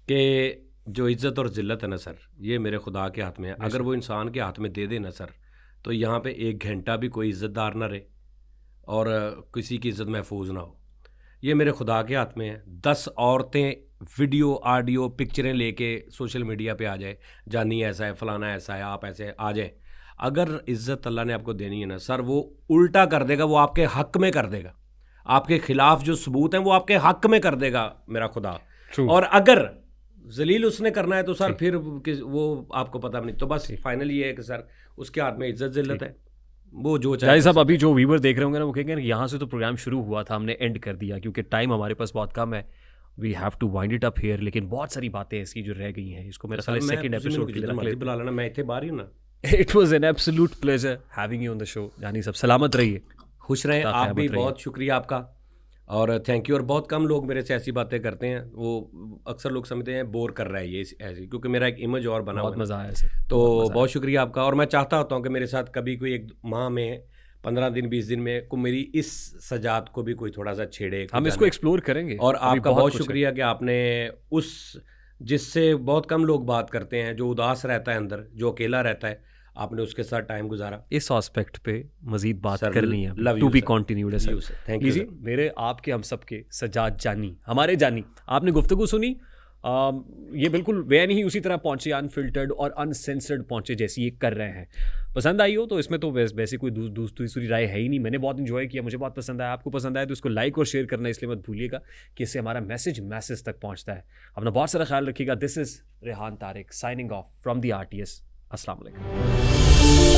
कि जो इज़्ज़त और ज़िल्लत है ना सर, ये मेरे खुदा के हाथ में है। अगर वो इंसान के हाथ में दे देना सर, तो यहाँ पे 1 घंटा भी कोई इज़्ज़तदार ना रहे और किसी की इज़्ज़त महफूज ना हो। ये मेरे खुदा के हाथ में है। 10 औरतें वीडियो ऑडियो पिक्चरें लेके सोशल मीडिया पे आ जाए, जानी ऐसा है, फलाना ऐसा है, आप ऐसे आ जाए, अगर इज़्ज़त अल्लाह ने आपको देनी है ना सर, वो उल्टा कर देगा, वो आपके हक़ में कर देगा, आपके खिलाफ जो सबूत हैं वो आपके हक़ में कर देगा मेरा खुदा। True. और अगर जलील उसने करना है तो सर फिर वो आपको पता नहीं। तो बस फाइनल ये है कि सर उसके हाथ में इज्जत जिल्लत है, वो जो चाहे। साहब अभी जो व्यूवर देख रहे होंगे ना, वो कहेंगे यहाँ से तो प्रोग्राम शुरू हुआ था, हमने एंड कर दिया क्योंकि टाइम हमारे पास बहुत कम है, we have to wind it up here. लेकिन बहुत सारी बातें ऐसी जो रह गई हैं, इसको मेरा ख्याल है सेकंड एपिसोड के लिए बुला लेना, मैं इतने बाहर ही हूं ना। It was an absolute pleasure having you on the show. जानी सब सलामत रहिए, खुश रहें, आप भी, बहुत शुक्रिया आपका और थैंक यू। और बहुत कम लोग मेरे से ऐसी बातें करते हैं, वो अक्सर लोग समझते हैं बोर कर रहा है ये ऐसी, क्योंकि मेरा एक इमेज और बना हुआ है। बहुत मज़ा आया सर, तो बहुत शुक्रिया आपका। और मैं चाहता होता हूँ कि मेरे साथ कभी कोई 1 माह में, 15 दिन 20 दिन में को मेरी इस सजात को भी कोई थोड़ा सा छेड़े, हम इसको एक्सप्लोर करेंगे। और आपका बहुत शुक्रिया कि आपने उस, जिससे बहुत कम लोग बात करते हैं, जो उदास रहता है अंदर, जो अकेला रहता है, आपने उसके साथ टाइम गुजारा। इस एस्पेक्ट पे मज़ीद बात करनी है, love to you be sir, continued है सर। थैंक यू जी, मेरे आपके हम सब के सजाद जानी, हमारे जानी, आपने गुफ्तगू सुनी, ये बिल्कुल वे नहीं उसी तरह पहुंचे, अनफिल्टर्ड और अनसेंसर्ड पहुंचे जैसी ये कर रहे हैं। पसंद आई हो तो इसमें तो वैसे कोई दूसरी राय है ही नहीं। मैंने बहुत इन्जॉय किया, मुझे बहुत पसंद आया, आपको पसंद आया तो इसको लाइक और शेयर करना इसलिए मत भूलिएगा कि इससे हमारा मैसेज तक पहुंचता है। अपना बहुत सारा ख्याल रखिएगा। This is Rehan Tariq signing off from the RTS। अस्सलाम वालेकुम।